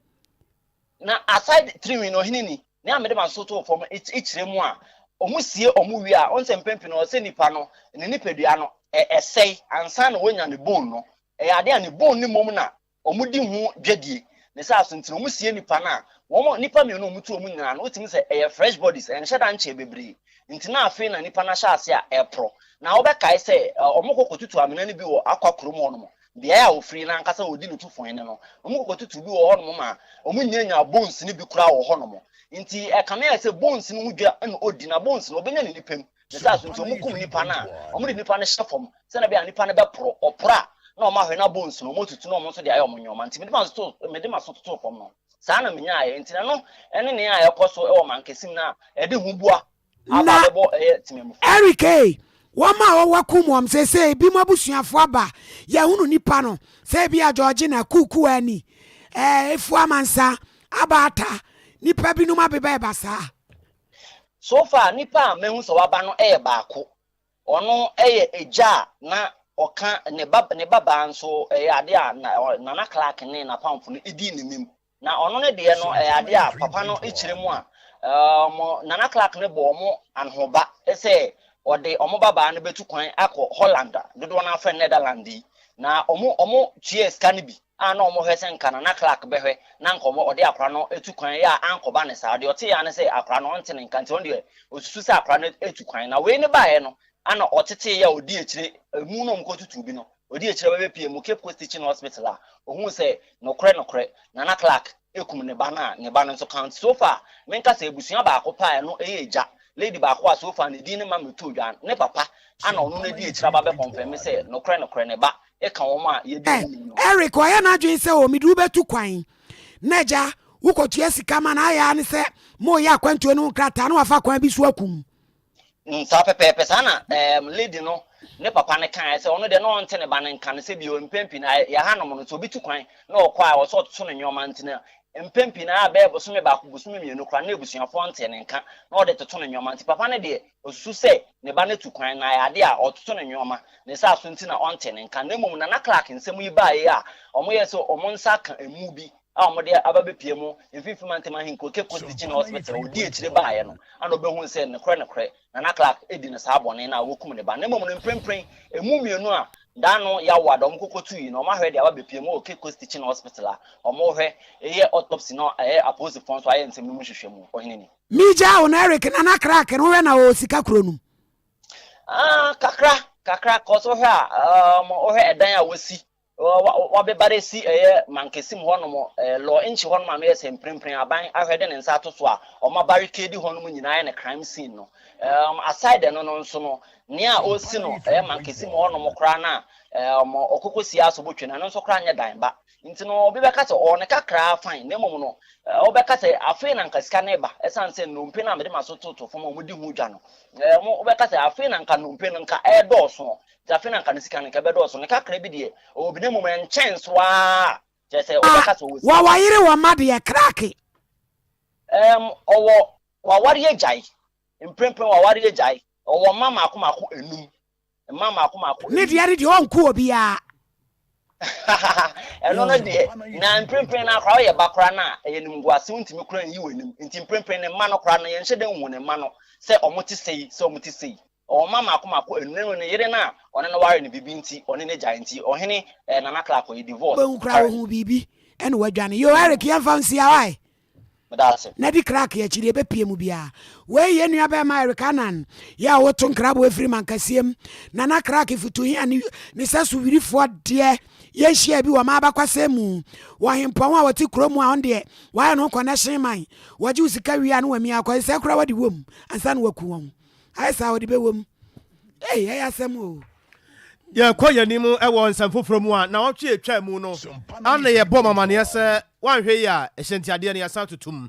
na aside tirinwi no hinini ne amede ma so to form e chire mu a omo sie omo wi a onse mpempi no se nipa no ne nipadua no sei ansa na wonya ne bone no ade a ne bone ni mom na omo di hu dwadie ne sa so ntino omo sie nipa na womo nipa me no omo tu omo nyina no otimi se fresh bodies en hye da nche bebre nti na afi na nipa na hye ase a epro na wo be kai se omo kokotutu amena ni bi wo akwakrom ho no bia ya ofri na nkasa odi no tu fon ne no omo kokotutu bi wo ho no ma omo nyanya bones ni bi kura wo ho no mo nti kame ya se bones no dwa na odi na bones no obenya ni nipam ne sa so nti omo kum nipa na omo de nipa na hye fom se na bia nipa na be pro opra na omo ahwe na bones no omo tutu na omo so de ayo omo nyoma nti me de ma so to fom no sa na menya aye nti na no ene ne aye koso e wo mankesim na e de hu bua aba bebo timemu Eric wama wakum wam sese bi mabusuafo aba ya hunu nipa no se bi a George na kuku ani efu amansa abata nipa bi no mabeba e basa so far nipa mehu so waba no e baako ono eja na oka ne baba nso ade a na Clark ne na pamfo no edi ne mim na ono ne de no ade a papa no echire mu a Nana Clark ne bo mo anhoba ese ode omo baba ne betu kwan akọ Holland dodo na afa Netherlands na omo cheers kan bi ana omo hwese nka Nana Clark behwe na nkomo ode akra no etu kwan ya ankoba ne sa de ote ya ne se akra no ntene nka nti onde osusu se akra no etu kwan na we ne baaye no ana otete ya odi echire mu no mko tutu bi no odi echire bebe pie mu Cape Coast Teaching Hospital a ohun se nokre Nana Clark ekum ne bana nso count so far menka se ebusuan ba akopa no eja lady ba akwa so far ne din ne ma meto dwan ne papa ana ono na di echira ba be confirm se nokre ne ba e ka wo ma ye di Eric oya na adwen se o midu betu kwan neja ukotu esika ma na aya ne se mo ya kwantu no krata na wafa kwan bi so akum sa pepe sana lady no ne papa ne kan se ono de no nte ne ba ne kan se bi o mpempi na ya hanom no so bitu kwan na okwa wo so to no nyoma ntina mpempi na abe bosume ba bosume mienu kra na ebusuafo nte ne nka na ode toto no nyoma nti papa ne de osusu se ne ba ne tu kwan na ya de a ototo no nyoma ne sa so nti na onte ne nka na mum na Clark nsem yi ba ye a omo ye so omo nsa ka emu bi a omo de ababe pie mu mfifi mantema hinko Cape Coast Teaching Hospital odi echire ba ye no ana obehu se ne kre na Clark edi ne sa abone na wokum ne ba na mum no mprempren emu mienu a dano ya wadom kokotu yi no ma hwe de ababe pie mu o Cape Coast Teaching Hospital a omo hwe eye autopsy no apose fon so aye nsem mu hwehwemu ohinini mija on Eric Nana Clark no we na o sika kronum kakra koso hwe a o hwe edan a wasi wa be bare si mankesim hono law inchi hono ma me se mprempren aban ahwe de ne nsa to so a o ma barricade hono mu nyina ne crime scene no aside no nso no ne a o si no mankesim hono mo kra na okokosi aso botwe na nso kra nya dan ba nti no obi be kase o ne kakra fine ne mom no o be kase afi na nkasika ne ba esanse no mpe na me de maso to fom mo di hu dwa no o be kase afi na nka no mpe no nka doso afi na nka ne sika ne ka be doso ne kakra bi de obi ne mom en chance wa je se o be kase o wa wayire wa made ye crack owo wa wari ejai mprempren wa wari ejai owo mama akomako enum mama akomako ne diare de onku obi a eno no de na mprempren na akra ye bakra na yenimguase untimi kura yi wenim nti mprempren ne ma no kra na yenhye den hu ne ma no se omoti sei o mama akomako enu ne yire na one no ware ne bibi nti one ne gya nti ohene Nana Clark yi divorce ben kra hu bibi ene wadwane yo Eric yan fancy awai na di crack ya chiri ebe pie mu bia we ye nua be ma Eric anan ya woto nkrabo efiri mankasiem Nana Clark futu hi ani ne sasu wirifo de ye hia bi wa ma abakwasemu wa hempon wa wati kromu a onde wa no connection man waji usika wi anu wa mi akwa se kra wadi wom ansa no waku won ai sa wadi be wom ya asem o ye koye ni mu ewo nsam foforo mu a na wotwe etwa mu no ana ye bɔ mama ne se wanhwe ya ehyentiade ne yasa tutum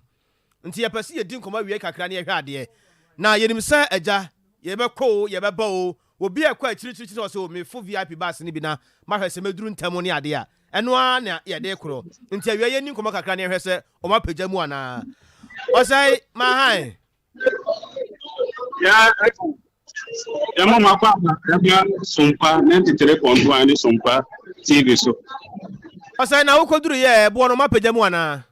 nti ye pese ye din koma wie kakra ne ye hwe ade na yenim se agya ye bɛkɔ ye bɛba o obi akɔ akiri so me fo VIP bus ne bi na mahwɛ se meduru ntam ne ade a ɛno a na ye de koro nti awie ye nin koma kakra ne hwɛ se o ma pagya mu ana Osai mahai. Ya mo makwa ya Sompa 93.1 ni Sompa TV so. Osai na ukoduru ye bo no mapagya mu ana.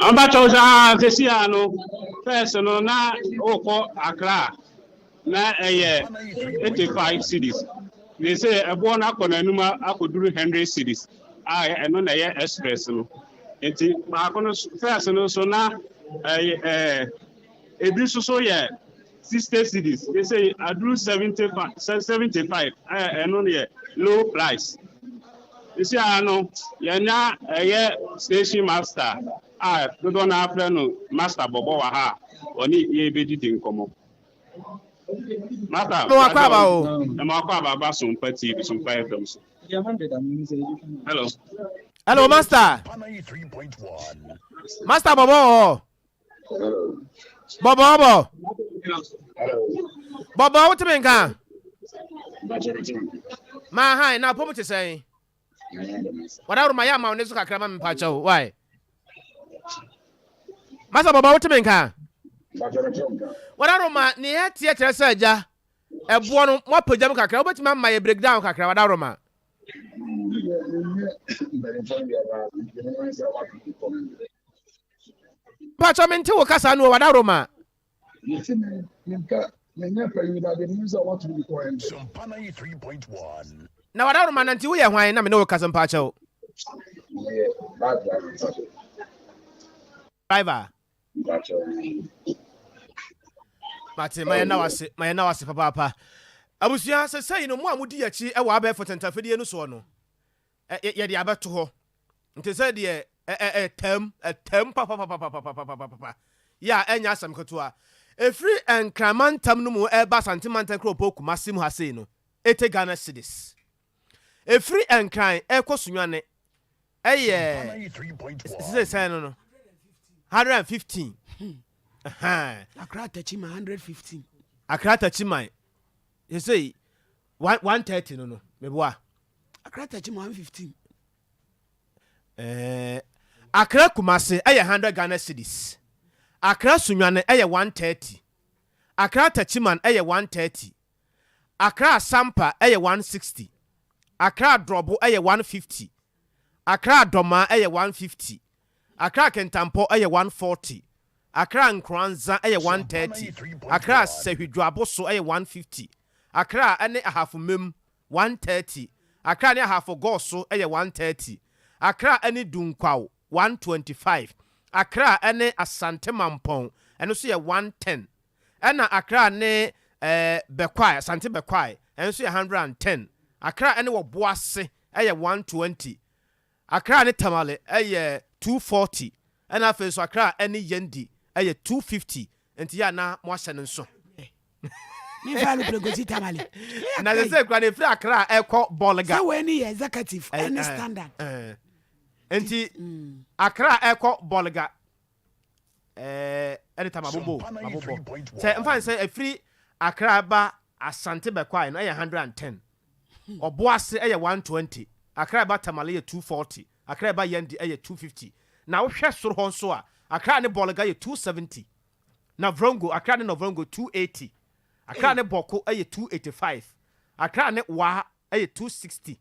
Amba choza sesia no. First no na oko Accra. Na 85 cities. They say ebo na akọ na numa akoduru 100 cities. Eno na ye express no. Enti ma akọ no first no so na ebi so ye 60 cities. They say I do 75. Eno na low price. You see, I know you're not a station master. We don't have no master Bobo Waha. Only ye be did come. Master, no, I'm about some petty, some fire films. Hello. Hello, Master. Master Bobo. Bobo. Bobo, what do you mean? My high now, what to say? What out of my yama on this craman pacho? Why? Master Bobo, what to mean? What out of my near theatre surgeon? A one more pajama cacra, but my breakdown cacra, what out of my. Pacho mean to Casano, what out of my. Sompa 93.1. Now, I don't man until we are wine. I'm no cousin Pacho. Driver. Martin, my now I say, Papa. I was just saying, no more would you achieve a wabe for Tentafidi and so on. Yet the abbot to her. It is a term, papa. Ya, and yasam cotua. A free and craman tamnumu eba santimanta cropo Massim Hasino. Ete Ghana Cedis. A free and crying, Echo Sunyane. Say, no. 115. Accra Tachima 115. Accra Tachima. You say 130, no. Maybe what? Accra Tachima 115. Accra Kumasi, 100 Ghana Cedis. Accra Sunyane, 130. Accra Tachiman, 130. Accra Sompa, 160. Accra Drobo, 150. Accra Doma, 150. Accra Kentampo, 140. Accra Nkranza, 130. Accra Sehidwaboso, 150. Accra ane half mem, 130. Accra ane half goso, 130. Accra ane Dunkwao, 125. Accra ane Asante Mampong, and also 110. Ena Accra ne Bekwai, Asante Bekwai, and also 110. Accra ane Boase, 120. Accra ne Tamale, 240. And after so Accra ane Yendi, 250. And na Mwashan so. Me value pregosi Tamale. And as I said, Granny Accra, Echo Bolga. So any executive, any standard. Enti Accra Echo Bolga. Anytime Abubo. Say, I'm fine. Say a free Accra ba Asante Bekwai, no 110. Or Boase 120. Accra ba Tamale 240. Accra ba Yendi 250. Now share so so. Accra ne Bolga 270. Now Vrongo Accra ne Vrongo 280. Accra ne Boko 285. Accra ne Wa 260.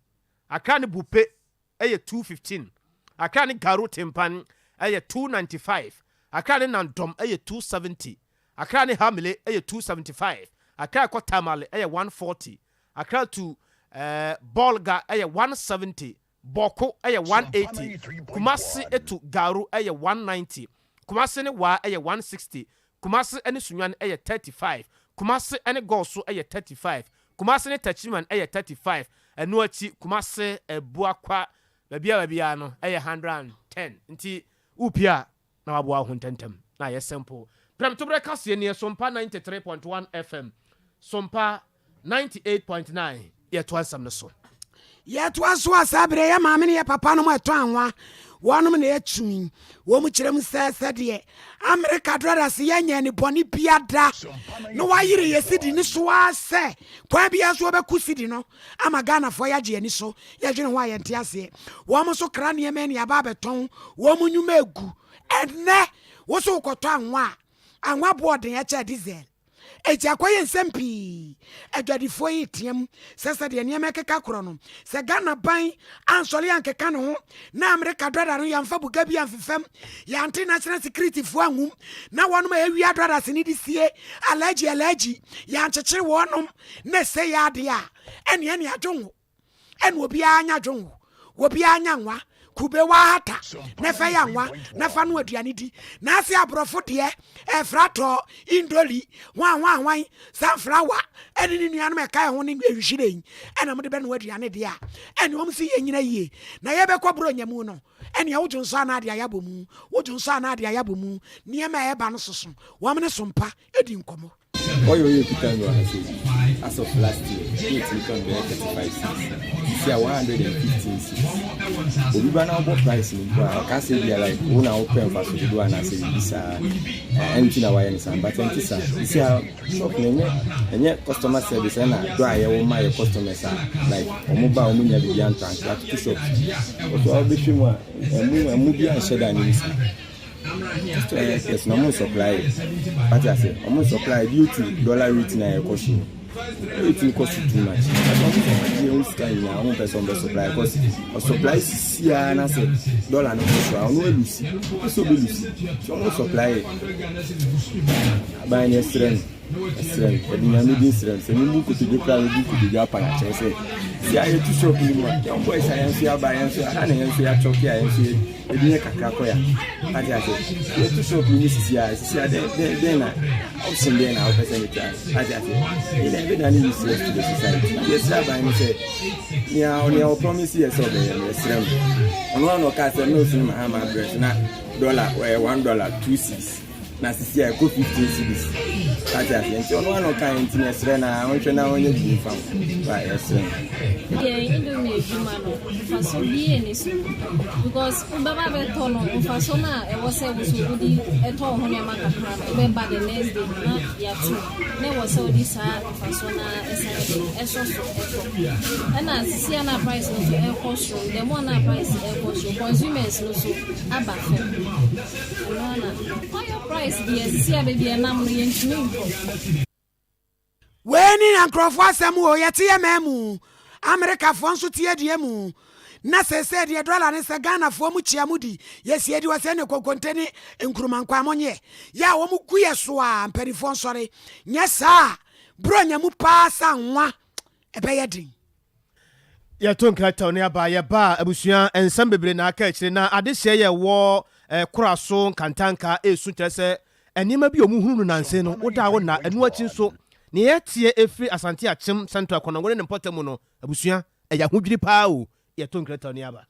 Accra ne Bupe 215. Accra ne Garu Timpan 295. Accra ne Nandom 270. Accra ne Hamile 275. Accra ko Tamale 140. Accra to Bolga 170. Boko 180. Kumasi to Garu 190. Kumasi ne Wa 160. Kumasi ene Sunyan 35. Kumasi ene Goso 35. Kumasi ne Tachiman 35. Eno achi Kumasi Buakwa babia no 110. Nti upia na wabua huntentem na ye simple. Prem to breakfast ye near Sompa 93.1 FM. Sompa 98.9. Ye twansam no so. Ye twaso asabre ye maame ne ye papa no mo eto anwa. Wonom na etwin. Wo mu kirem sese de America brothers ye nya ni boni biada. No wayire ye sidi ni so ase. Kwa bia so obeku sidi no. Ama Ghana fo ya je ani so. Ye dwene ho ayente ase. Wo mo so kra ne me ne aba beton. Wo mu nyuma egu. Enne wo so koto anwa board ya cha diesel eji akoye nsempi adwadifo yi tiam sese de niam ekeka kro no se Ghana ban ansole yankeka no ho na America dollar no yamfa buga bi amfefam ya international security fo anwum na wonum awia dollar se ni disie alaji ya nchechire wonum na se ya de a ene adwonwo ene obi anya dwonwo obi anya nwa kube wa hata na fa ya nwa na fa no aduane di na ase abrofo de efrato indoli wan sunflower eni ni nuanu me kai ho ni ehwihire yin ena mo de be no aduane de a eni wom si yenyina yie na ye be kobro nyamu no eni ya wodun so na de ayabomu wodun so na de ayabomu niema e ba no soso wom ne sompa edi nkomo oyo kitango as of last year it become 35 see 115 cents obi ba na go price ni ba ka say be like una open for so do ana say this anything na why any but anything see shop nenye customer service na do aye wo my customers like omo ba omo nya bi an trans at to shop so obi fimu emu bi an sheda ni sa yes no more supply but I say almost supply due to dollar rate na cost it cost too much I don't sky na one person be supply because supply see na say dollar no so no lose so be lose so no supply by any strength edi na me this strength say me could be plan me could be apa na say see I to shop ni mo young boys I see buy and say ana yan say choki I say edi kakra ko ya ati ati to shop ni see then na option then na person it ati ati every day you see to the society yes buy me say ya on your promise yes of the strength on no ka say no sin ma address na $1 $2 na sisi ya ko 15 cedis ati ati nti ono ano kan nti na sre na onhwe na onye bi fam ba esre indomie juma no faso bi eni so because ubaba be tono faso na e wose wuso udi eto ho ne maka kra be ba the next day na ya tu ne wose udi sa faso na eso so ana sisi na price no so e cost the more na price e cost consumers no so aba fe na price yes see baby enam yen tumi weni na nkrofo asem o yete ye mamu America fo nso tie die mu na sese de dollar ne se Ghana fo mu chia mu di yesie di wase ne kokonteni nkrumankwa monye ya wo mu kuye so a mperifo nsore nye sa bro nya mu pa sa nwa ebe ye din ya ton krata ne aba ya ba abusua ensam bebre na aka akire na adehye ye wo koraso kantanka esu kyerese enima bi omuhunu nanse no woda wo na enu achi nso ne yetie efri asante achim central konongore ne mpotemu no abusua eya hodwiri paa o ye ton krata ne aba.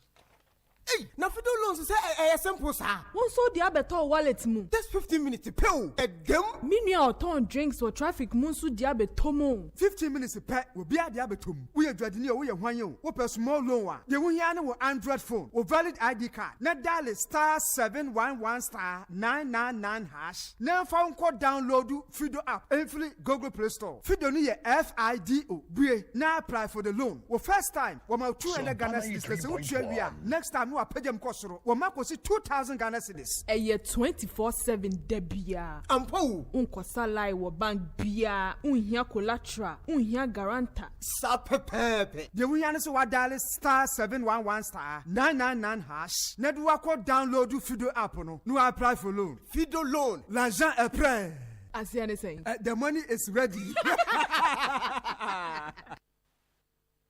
Hey, na fido loans say simple sir. One so the abeto wallet mu. Just 15 minutes pay. Edem. Mini or ton drinks or traffic munsu the abeto mu. 15 minutes pay will be at the abeto. We are dreading you we are hwan you. What a small loan one. The one here no Android phone or valid ID card. Na dial *711*999#. Now phone code download Fido app. Every Google Play Store. Fido ni FIDO. Brie now apply for the loan. Well first time we ma 200 Ghana cedis. Next time we pay them kosoro. We ma kosi 2,000 Ghana cedis. Eye 24/7 debia. Ampo. Unkosa lai wo bank bia. Unhia collateral. Unhia guarantor. Sapepepe. The we yana so wa dial *711*999#. Na do ko download Fido app no. No apply for loan. Fido loan. L'argent est prêt. I see anything. The money is ready.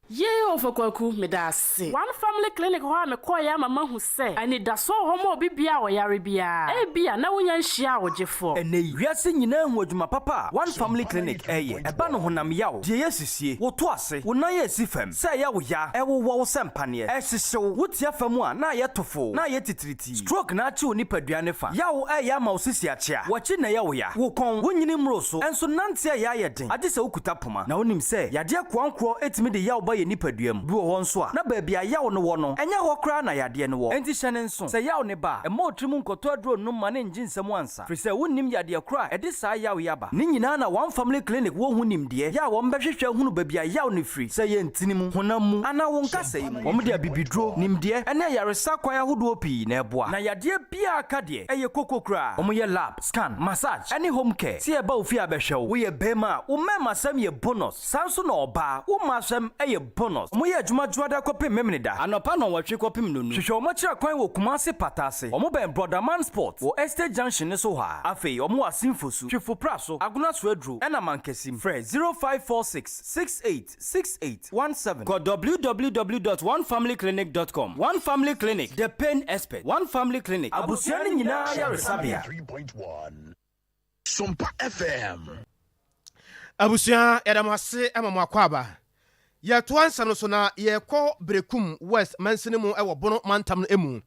Yeah, for Kwaku, Medasi. One family clinic, where me call ya mama who say, I need that so homo bibia or yaribia. Eh, bia, now we share with you for. And they are singing my papa. One family clinic, a bano honam yao. Yes, what was it? When I see them, say ya, ever wall sampania. As so, what's ya from one? Na yet to fall, na yet triti. Stroke na chu nipa dianefa. Yao, a yamousisia cha. Watching a yaoya. Wokon, winning him rosso, and so Nancy ya yet. I just okutapuma. Now him say, ya dear quanquo, it's me the yao. ye nipaduam bi wo nso a na ba bia yaw no wo no enya ho kra na yade no wo enti hyene nso sɛ yaw ne ba ɛma otrim nkoto aduro no ma ne ngin nsɛm ansa firi sɛ wonnim yade kra ɛde saa yaw yaba ne nyina na one family clinic wo hu nimdeɛ ya wo mbɛhwehwɛ hunu ba bia yaw ne firi sɛ ye ntini mu honam mu ana wo nkasa yi mu wo de abibiduro nimdeɛ ɛne yaresa kwan ahodo pii na ɛboa na yade bia aka de ɛyɛ kokokra wo ye lab scan massage ɛne home care si ɛba ofi abɛhwɛ wo ye bema wo mema sɛm ye bonus sanso na ɔba wo masɛm ɛyɛ bonus wo ye adwuma juada kɔpem memneda anopa na wɔtwe kɔpem nonu hwehwɛ wo kyerɛ kwan wo Kumasi Patase wo bɛn brother man sport wo estate junction ne so ha afei wo asimfosu twefo praso aguna so adru ɛna mankesim frɛ 0546 686817 go www.onefamilyclinic.com. One Family Clinic, the pain expert. One Family Clinic. Abusiani nyina yaresabia. 3.1 Sompa FM. Abusia yadamase amamu akwaba. Ya tuansa no so na ye kɔ Brekum West mansini mu ɛwɔ bono mantam no emu.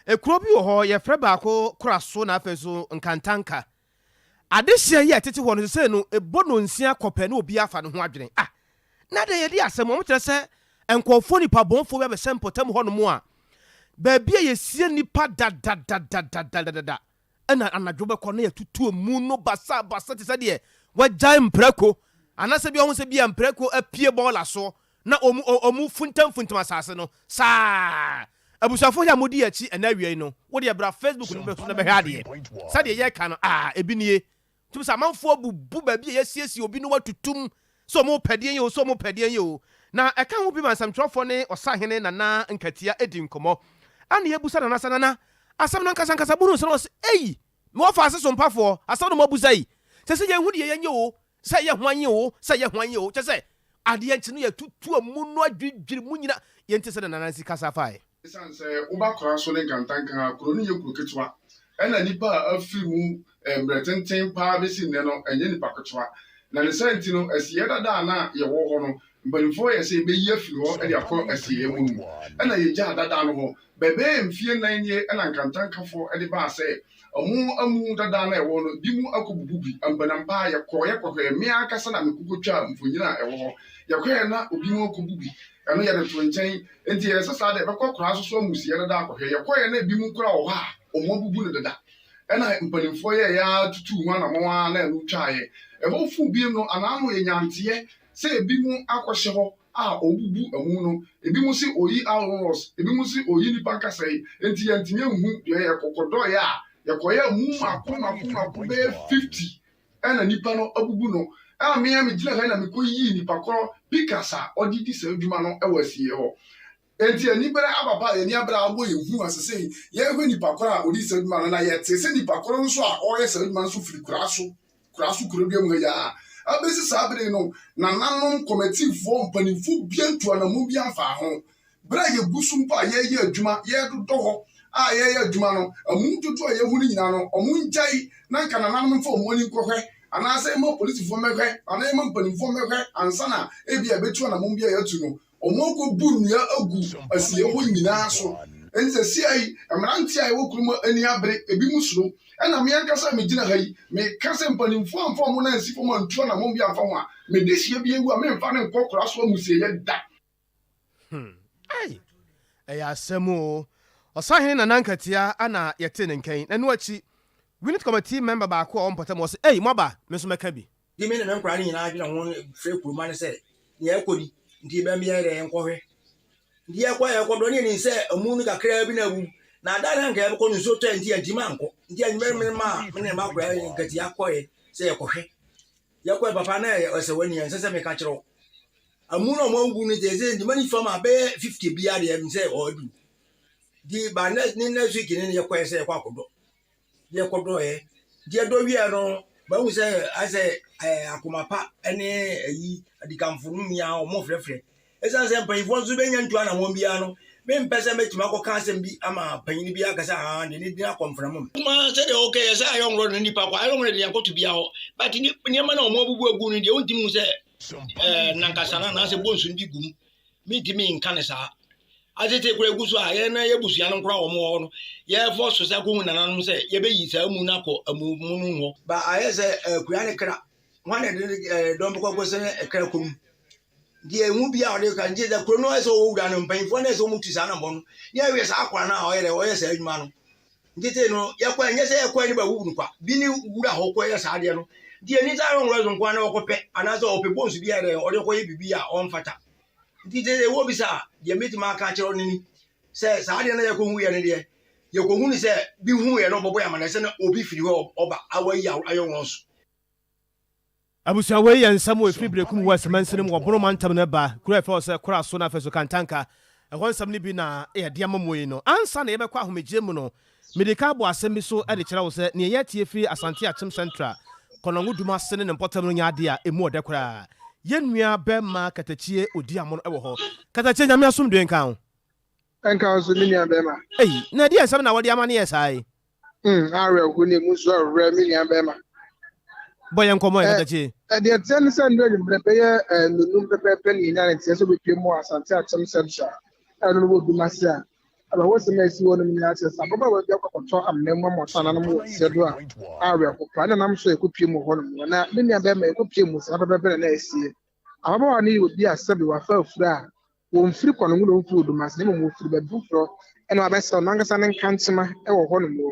Ekuro bi wɔ hɔ ye frɛ baako koraso na afeso nkantanka. Adehia ye tete hɔ no se no ebono nsia kɔpɛ na obi afa no ho adwene. Ah. Na de ye di asɛm mo kyerɛ sɛ enkɔfo nipa bonfo be bɛsɛ mpotam hɔ no mu a. Ba bia ye sie nipa da ɛna anadwo bɛkɔ na yɛtutu mu no basa te sɛ deɛ wagyae mprako anasɛ bi ɔho sɛ bia mprako apie bɔɔla so na ɔmu funtam asase no saa abusuafo yɛ modi akyi ɛna awiei no wode bra Facebook no bɛso na bɛhwɛ adeɛ sɛdeɛ yɛka no ebi nie tum sɛ amanfoɔ bubu baabi a yɛsiesie obi no watutum sɛ ɔmo pɛdeɛ yɛ o na ɛka ho bi ma nsɛmtwerɛfoɔ ne ɔsahene nana nkatia edi nkɔmmɔ ana yɛbusa nana sanana asɛm no nkasa buru sɛ no sɛ ei me wɔfa ase so mpafoɔ asɛm no mabusa yi sɛ sɛ yɛhu deɛ yɛnyɛ o sɛ yɛ ho anyɛ o kyɛ sɛ adeɛ nkye no yɛtutu mu no adwidwiri mu nyina yɛnte sɛ nana nsi kasa fae ɛsiane sɛ wobakora so ne nkantanka kuro no yɛ kuro ketewa ɛna nipa a afiri mu mmerɛtenten paa bɛsi nnɛ no ɛnyɛ nipa ketewa na ne sɛ nti no asieɛ dada a na yɛwɔ hɔ no mpanimfoɔ yɛ sɛ yɛbɛyi afiri hɔ de akɔ asieɛ mu no ɛna yɛgya dada no hɔ bɛbɛyɛ mfie nan nie ɛna nkantankafoɔ de baa sɛ ɔmo amu dada na ɛwɔ no bi mu akɔbubu bi ambanampa yɛkɔhwɛ mmea kasa na mekokotwa mfonyin a ɛwɔ hɔ yɛkɔhwɛ na obi mu akɔbu bi ɛno yɛde to nkyɛn nti yɛsɛ saa de ɛbɛkɔ kora soso amusiɛ dada akɔhwɛ yɛkɔhwɛ na ebi mu kora wɔ hɔ a ɔmo abubu no dada ɛna mpanimfoɔ yɛ tutu ho anamɔn na ɛno twaeɛ ɛbɛfu biem no anaano yɛ nyanteɛ sɛ ebi mu akɔhyɛ hɔ a obubu amu no ebi mu si oyi alros ebi mu si oyi nipa nkasa yi nti yɛntumi ehu deɛ yɛkɔkɔdɔɔyɛ a yɛkɔyɛ mu mako bɛyɛ 50 ɛna nipa no abubu no a mmea me gyina ha na mekɔyii nipa korɔ pikas a ɔde di saa adwuma no ɛwɔ asie hɔ enti anibere ababa yɛni abra abɔ yɛhu asesei yɛhwɛ nipa korɔ a ɔde saa adwuma no na yɛte sɛ nipa korɔ nso a ɔyɛ saa adwuma nso firi kura so kuro bi mu ha yaa abesi saa bere no nananom kɔmɛtifoɔ mpanimfo bia ntuanamu bi afa ho bere a yɛgu so mpo a yɛyɛ adwuma yɛdodɔ hɔ a yɛyɛ adwuma no amu dodo a yɛhu no nyinaa no ɔmo ngyae na nka nananom mfa ɔmo ani nkɔhwɛ anaasɛ ɛma polisifoɔ mɛhwɛ anaa ɛma mpanimfoɔ mɛhwɛ ansa na ebi a ɛbɛtu anamom bi a yɛatu no ɔmo akɔbu nnua agu asie hɔ nyinaa so ɛnti sɛ sia yi mmerante a ɛwɔ kurom ani abere ebi mu soro ɛna me ankasa me gyina ha yi me ka sɛ mpanimfoɔ amfa ɔmo na nsi fam antu anamom bi amfa ho a mede hyia bi awu a memfa ne nkɔ kora so amusieyɛ da ɛyɛ asɛm o ɔsahene nana nkatia ana yɛte ne nkɛn na no akyi unit committee member baako a ɔmpɔtam wɔ sɛ ei moaba me nso mɛka bi di me ne me nkora ne nyinaa adwene ho frɛ kuroma ne sɛ neɛ ɛkɔdi nti bɛmeyɛ dɛ nkɔhwɛ nti yɛkɔdɔ ne ani sɛ amu no kakraa bi no awu na ada na nka yɛbɛkɔ no nso tɔ nti yɛntima nkɔ nti anyimɛremere ma a mene ma akora nkatia kɔɛ sɛ yɛkɔhwɛ yɛkɔɛ papa na ɛsɛ w'ani ɛnsɛ sɛ meka kyerɛ wo amu no ɔmo awu no nti ɛsɛ ntima ne fam a bɛyɛ 50 biara deɛ ɛm sɛ ɔadu di ba ne next week ne yɛkɔɛ sɛ yɛkɔ yɛkɔdɔɛ di ɛdɔ wiɛ no bahu sɛ asɛ akomapa ne ayi adikamfo no mia ɔmo frɛfrɛ ɛsan sɛ mpanyinfoɔ nso bɛnya ntua na wɔn biara no mempɛ sɛ mɛtumi akɔka asɛm bi ama panyin bi akasa de ne din akɔmfra mu kuma sɛ de okay sɛ ayɔngrɔ no nipa kɔ ayɔngrɔ de yankɔto bia hɔ but nneɛma na ɔmo abubu agu no deɛ wontimi hu sɛ nankasa na anaasɛ bonsu bi gum mentimi nka ne saa atete kura egu so a yɛ na yɛbusua no nkora wɔn wɔ no yɛfɔ so sɛ kohun nananom sɛ yɛbɛyi saa mu na kɔ amu mu no hɔ ba ayɛ sɛ kura ne kra wɔn na de dɔm bɛkɔ sɛ kra kom deɛ ehu bi a ɔde ka nje da kuro no ɛsɛ owura no mpanyinfoɔ na ɛsɛ ɔmu ti saa na bɔ no yɛ wie saa akora na ɔyɛ saa adwuma no ntete no yɛkɔ nyɛ sɛ yɛkɔ ne ba wubu no kwa bi ne wura hɔ kɔ yɛ saa deɛ no deɛ ni saa ɔnwura so nkwa na ɔkɔpɛ anaasɛ ɔpɛ bonsu bi a deɛ ɔde kɔyɛ bibi a ɔmfata ntete ɛwɔ bi saa deɛ mɛtumi aka kyerɛ ɔno ni sɛ saa deɛ na yɛkɔhu yɛ no deɛ yɛkɔhu ne sɛ bi hu yɛ no ɔbɔbɔ yɛ amana sɛ na obi firi hɔ ɔba awayi ayɛ wɔn so abusua wei yɛ nsɛm wɔ ɛfiri berɛkum wɔ asɛmansene mu wɔboro ma ntam no ba kura ɛfɛ sɛ kora so no afɛ so kantanka ɛhɔ nsɛm no bi na ɛyɛdeɛ ma mmɔ yi no ansa na yɛbɛkɔ ahomegye mu no mede ka abɔ asɛm bi so de kyerɛ wo sɛ neɛ yɛatie firi asante akyem central kɔnɔngo duma ase ne mpɔtam no nya ade a ɛmu ɔdɛ koraa yɛnnua bɛma katakyie odi amono ɛwɔ hɔ katakyie nyame asomdwe nka wo ɛnka wo so ne nua bɛma na ɛdeɛ nsɛm na wɔde ama ne yɛ saa yi awerɛho ne mu so awerɛ me nua bɛma bɔyɛ nkɔmmɔ yɛ katakyie deɛ teɛ no sɛ ndɛ nwummerɛ bɛyɛ nonum pɛpɛɛpɛ ne yɛnya ne teɛ sɛ wobɛpie mu asante akyem central ɛno no wɔdum ase a abɛwɔ sɛm a ɛsi hɔ no nyinaa kyerɛ sɛ ababa wɔbi akɔkɔtɔ amena mu amɔtɔ ananom wɔ siɛ do a awerɛho paa ne nam so ɛkɔpie mu hɔ nom na me nua bɛma ɛkɔpie mu saa pɛpɛpɛ na ɛsie ababa no yɛ obi a sɛbe wafa afuru a wɔmfiri kɔnɔngo na wɔmfiri odum ase na mmom wɔfiri baabi foforɔ ɛna wabɛsɛ ɔno ankasa ne nkankyema ɛwɔ hɔ nom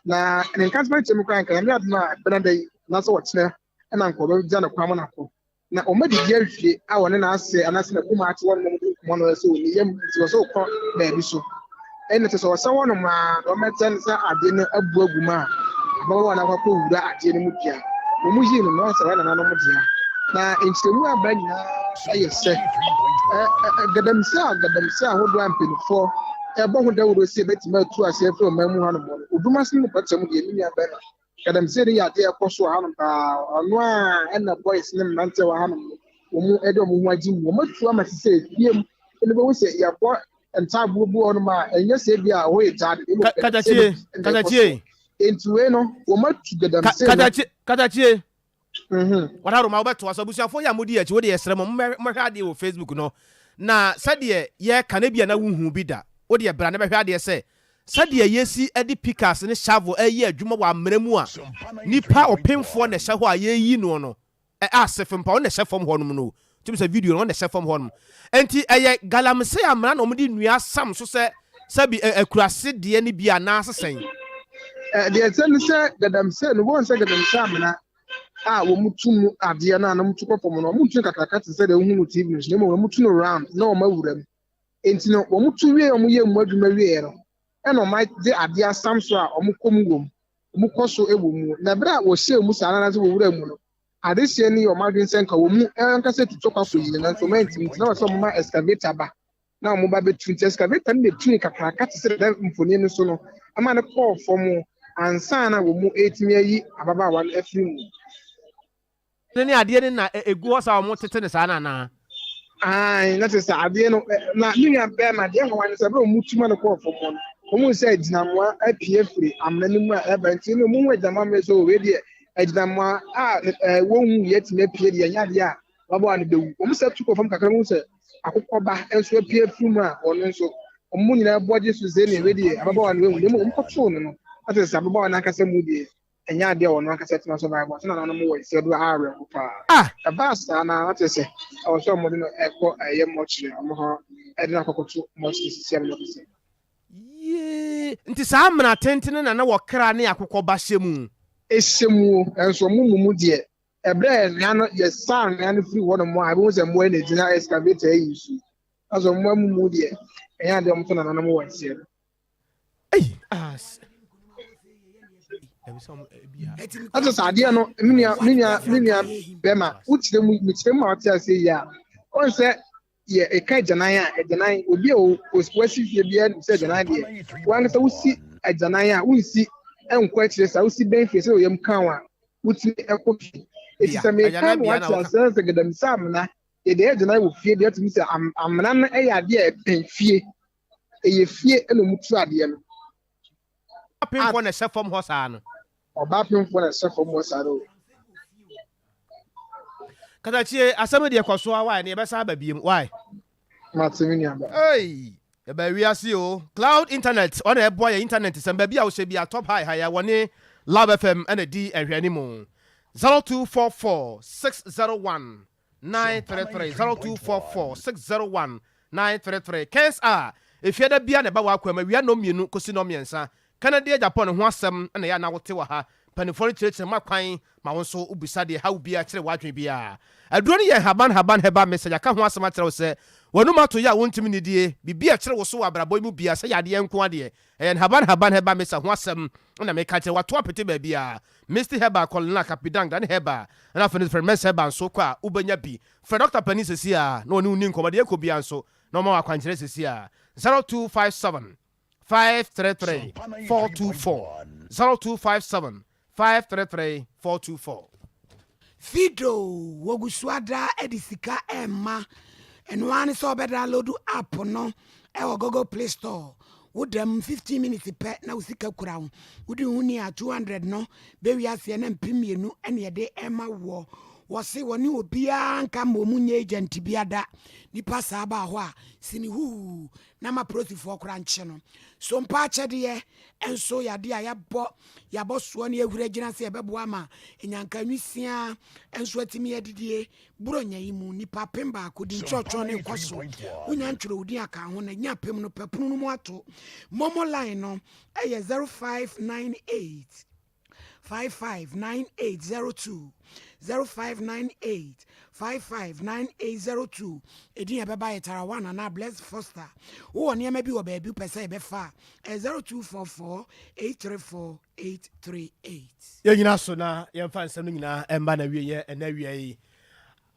na ne nkankyema nkyɛm koraa nka nyame adom a bɛnada yi na sɛ wɔkyerɛ ɛna nkɔbɛ gya no kwam na kɔ na ɔma didi ahwie a wɔne na ase anase na kuma ate wɔn mu nkɔmɔ no sɛ wɔn yam nti wɔsɛ wɔkɔ baabi so ɛna te sɛ wɔsɛ wɔn mu a wɔmɛtɛ ne sɛ ade no abu agu mu a ababaawa na akɔkɔ wura adeɛ no mu dua wɔn mu yie no na ɔsɛ wɔn nananom dua na nkyɛnmu aba nyinaa ɛyɛ sɛ gadamsɛ ahodoɔ a mpanyinfoɔ ɛbɔ ho dawuro sɛ ebɛtumi atu aseɛ fɛ ɔman mu hanom no oduma se no pɛtɛ mu deɛ ne nua bɛma gadamsɛ ne yɛ adeɛ ɛkɔ so wɔ hanom paa ɔno a ɛna boys ne mmerante wɔ hanom wɔn mu ɛde wɔn ho agye mu wɔn atu ama sisɛ efie mu ɛna bɛhu sɛ yɛbɔ ntaaboɔ bi wɔ hɔnom a ɛnyɛ sɛ bi a ɛhɔ yɛ gyaade katakyie nti wei no wɔn atu gadamsɛ katakyie wadaro ma wobɛtoa so abusuafoɔ yɛ a modi akyi wode yɛsrɛ mɔ mmɛhwɛ adeɛ wɔ facebook no na sɛdeɛ yɛka ne bia na wohu bi da wode yɛbra ne bɛhwɛ adeɛ sɛ sɛdeɛ yɛsi de pikas ne shovel ɛyɛ adwuma wɔ amena mu a nipa ɔpemfoɔ na ɛhyɛ hɔ a yɛyi no asefo mpa wo na ɛhyɛ fam hɔ nom no tumi sɛ video no wɔn na ɛhyɛ fam hɔ nom enti ɛyɛ galamsey amena na ɔmde nnua sam so sɛ bi akurase deɛ ne bi anaase sɛn deɛ sɛ no sɛ gadamsey no wɔn sɛ gadamsey amena a wɔn tu mu adeɛ no a na wɔn tu kɔ fam no wɔn tu kakraka te sɛ deɛ wɔn mu tv no na wɔn tu no round na wɔn awura mu enti no wɔn tu wie wɔn yɛ mu adwuma wie no ɛna ɔma de adeɛ asam so a ɔmo kɔ mu wɔ mu kɔ so wɔ mu na bere a wɔhyɛ mu saa na sɛ wɔwura mu no adehyɛ no yɛ ɔmo adwene sɛ nka wɔ mu ɛnkasa tutu kɔ afɔ yie na nso ɔmo ntim na wɔsɛ ɔmo ma excavator ba na ɔmo ba bɛtu nti excavator no bɛtu ne kakraka te sɛ dɛ mfonin no so no ama ne kɔɔ fam ansa na wɔ mu ɛtumi ayi ababaawa no afiri mu ne adeɛ no na egu hɔ saa ɔmo tete ne saa na na te sɛ adeɛ no na ne nua bɛrima deɛ ho wani sɛ bɛ ɔmo tuma no kɔɔ fam no ɔmo sɛ agyinamoa apie firi amena no mu a ɛba nti no ɔmo ho agyinamoa mmerɛ sɛ ɔwɔ deɛ agyinamoa a wɔnhu yɛtumi apie deɛ ɛnyɛ adeɛ a babaawa no bɛwu ɔmo sɛ tu kɔ fam kakra mu sɛ akokɔba nso apie firi mu a ɔno nso ɔmo nyinaa bɔ gye so sɛ ne ɛwɛ deɛ ababaawa no bɛwu na ɔmo kɔtoo no no ate sɛ ababaawa no ankasa mu deɛ ɛnyɛ adeɛ ɔno ankasa tena so baabɔ so na nanom wɔ ɛsɛ do awerɛ ho paa ɛbaa saa na ate sɛ ɛwɔ sɛ ɔmode no ɛkɔ ɛyɛ mmɔkyerɛ ɔmo hɔ ɛde no akɔkɔto mmɔkyerɛ sisia no sɛ nti saa mmena tenten na wɔkra ne akokɔba hyɛ mu ɛhyɛ mu ɛnso ɔmo mu deɛ ɛberɛ nnua no yɛsaa nnua no firi hɔ nom a ɛbɛhu sɛ mmoa na gyina excavator ayi so asɛ ɔmo mu deɛ ɛnyɛ adeɛ ɔmo to na nanom wɔ ɛsɛ no ate sɛ adeɛ no me nua bɛma wokyerɛ mu a wɔte ase yi a ɔn sɛ yɛ ɛka agyanan a agyanan obi a wasi fie biara nim sɛ agyanan deɛ wankasa wosi agyanan a wonsi ɛnkɔ akyirɛ sa wosi bɛn fie sɛ ɔyam kan a wotumi ɛkɔ fie ɛti sɛ meka no wate asɛ sɛ gadamsɛ amena yɛde agyanan wɔ fie deɛ atumi sɛ amena no ɛyɛ adeɛ a ɛbɛn fie ɛyɛ fie ɛna mutu adeɛ no apemfoɔ na ɛhyɛ fam hɔ saa no ɔbaa pemfoɔ na ɛhyɛ fam hɔ saa no katakyie asɛm deɛ kɔ so a wae ne yɛbɛsa aba biem wae yɛba wiase o cloud internet ɔna ɛboa yɛ internet sɛm baabi a wohyɛ bi a top high ha yɛ wɔne lab fm ɛna di ahwɛne mu 0244 601 933 0244 601 933 Kens a efiada bia ne ba wa kwa ma wia no mienu kosi no miensa Canada Japan ho asem na ya na wote wa ha panifo chirechire makwan ma wonso ubisa de ha ubia kire wadwen bia aduro ye haban heba message aka ho asem akire wo se wonu mato ya wontimi ne die bibia kire wo so abrabo mu bia se yade enko ade en haban heba message ho asem na me ka kire wato apete ba bia Mr. Heba kolna kapidang dan Heba na fene for mess Heba so kwa ubanya bi for Dr. Penny sesia na oni uni nkomade ko bia so na ma wakwankyere sesia 0257 533 424 0257 533 424 Fido woguswada edisika emma enwani so be download app no e wo Google Play Store wodam 15 minutes pe na usika kura wo wodi huni a 200 no be wiase na mpimienu ene yede emma wo se woni obia nka momunye agent biada nipa saba ho a sini hu na ma prosifo kura nche no so mpa chede enso yade a yabo so na ehura gina se ebebo ama enyanka nwisia enso atimi yedidie buronya yimu nipa pemba akodi chocho ne kwaso unya ntwero udi aka ho na nya pem no pepunu no mu ato momo line no eye 0598 559802 0598 559802 edin ebeba yetara wana na Bless Foster wo ne ma bi wo ba bi pese ebefa 0244 834 838 yanyina so na yemfa nsem no nyina emba na wieye ena wieye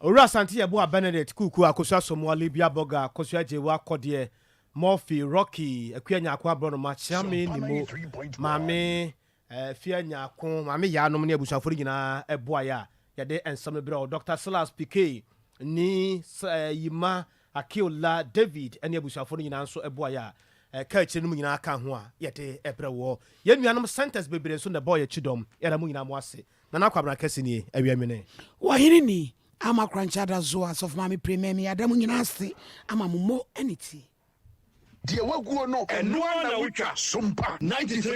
Owura Asante Yebo Benedict Kuku akosua somo Libia Boga akosua jewa kode Murphy Rocky akuanya akwa bro no ma chiame nimo mame fia nyako mame ya no ne abusafori nyina eboa ya yade ensam bro Dr. Silas PK ni Yima Akiola David ene abusafori nyina nso eboa ya ka chire no nyina aka ho a yade ebrewo yenuanom centers bebre so na boy chidom yada mu nyina mo ase na nakwabra kase ni awiamene wahiri ni ama kranchada zo of mami premium yada mu nyina ase ama mo eniti Die waguo no eno na wutwa Sompa 93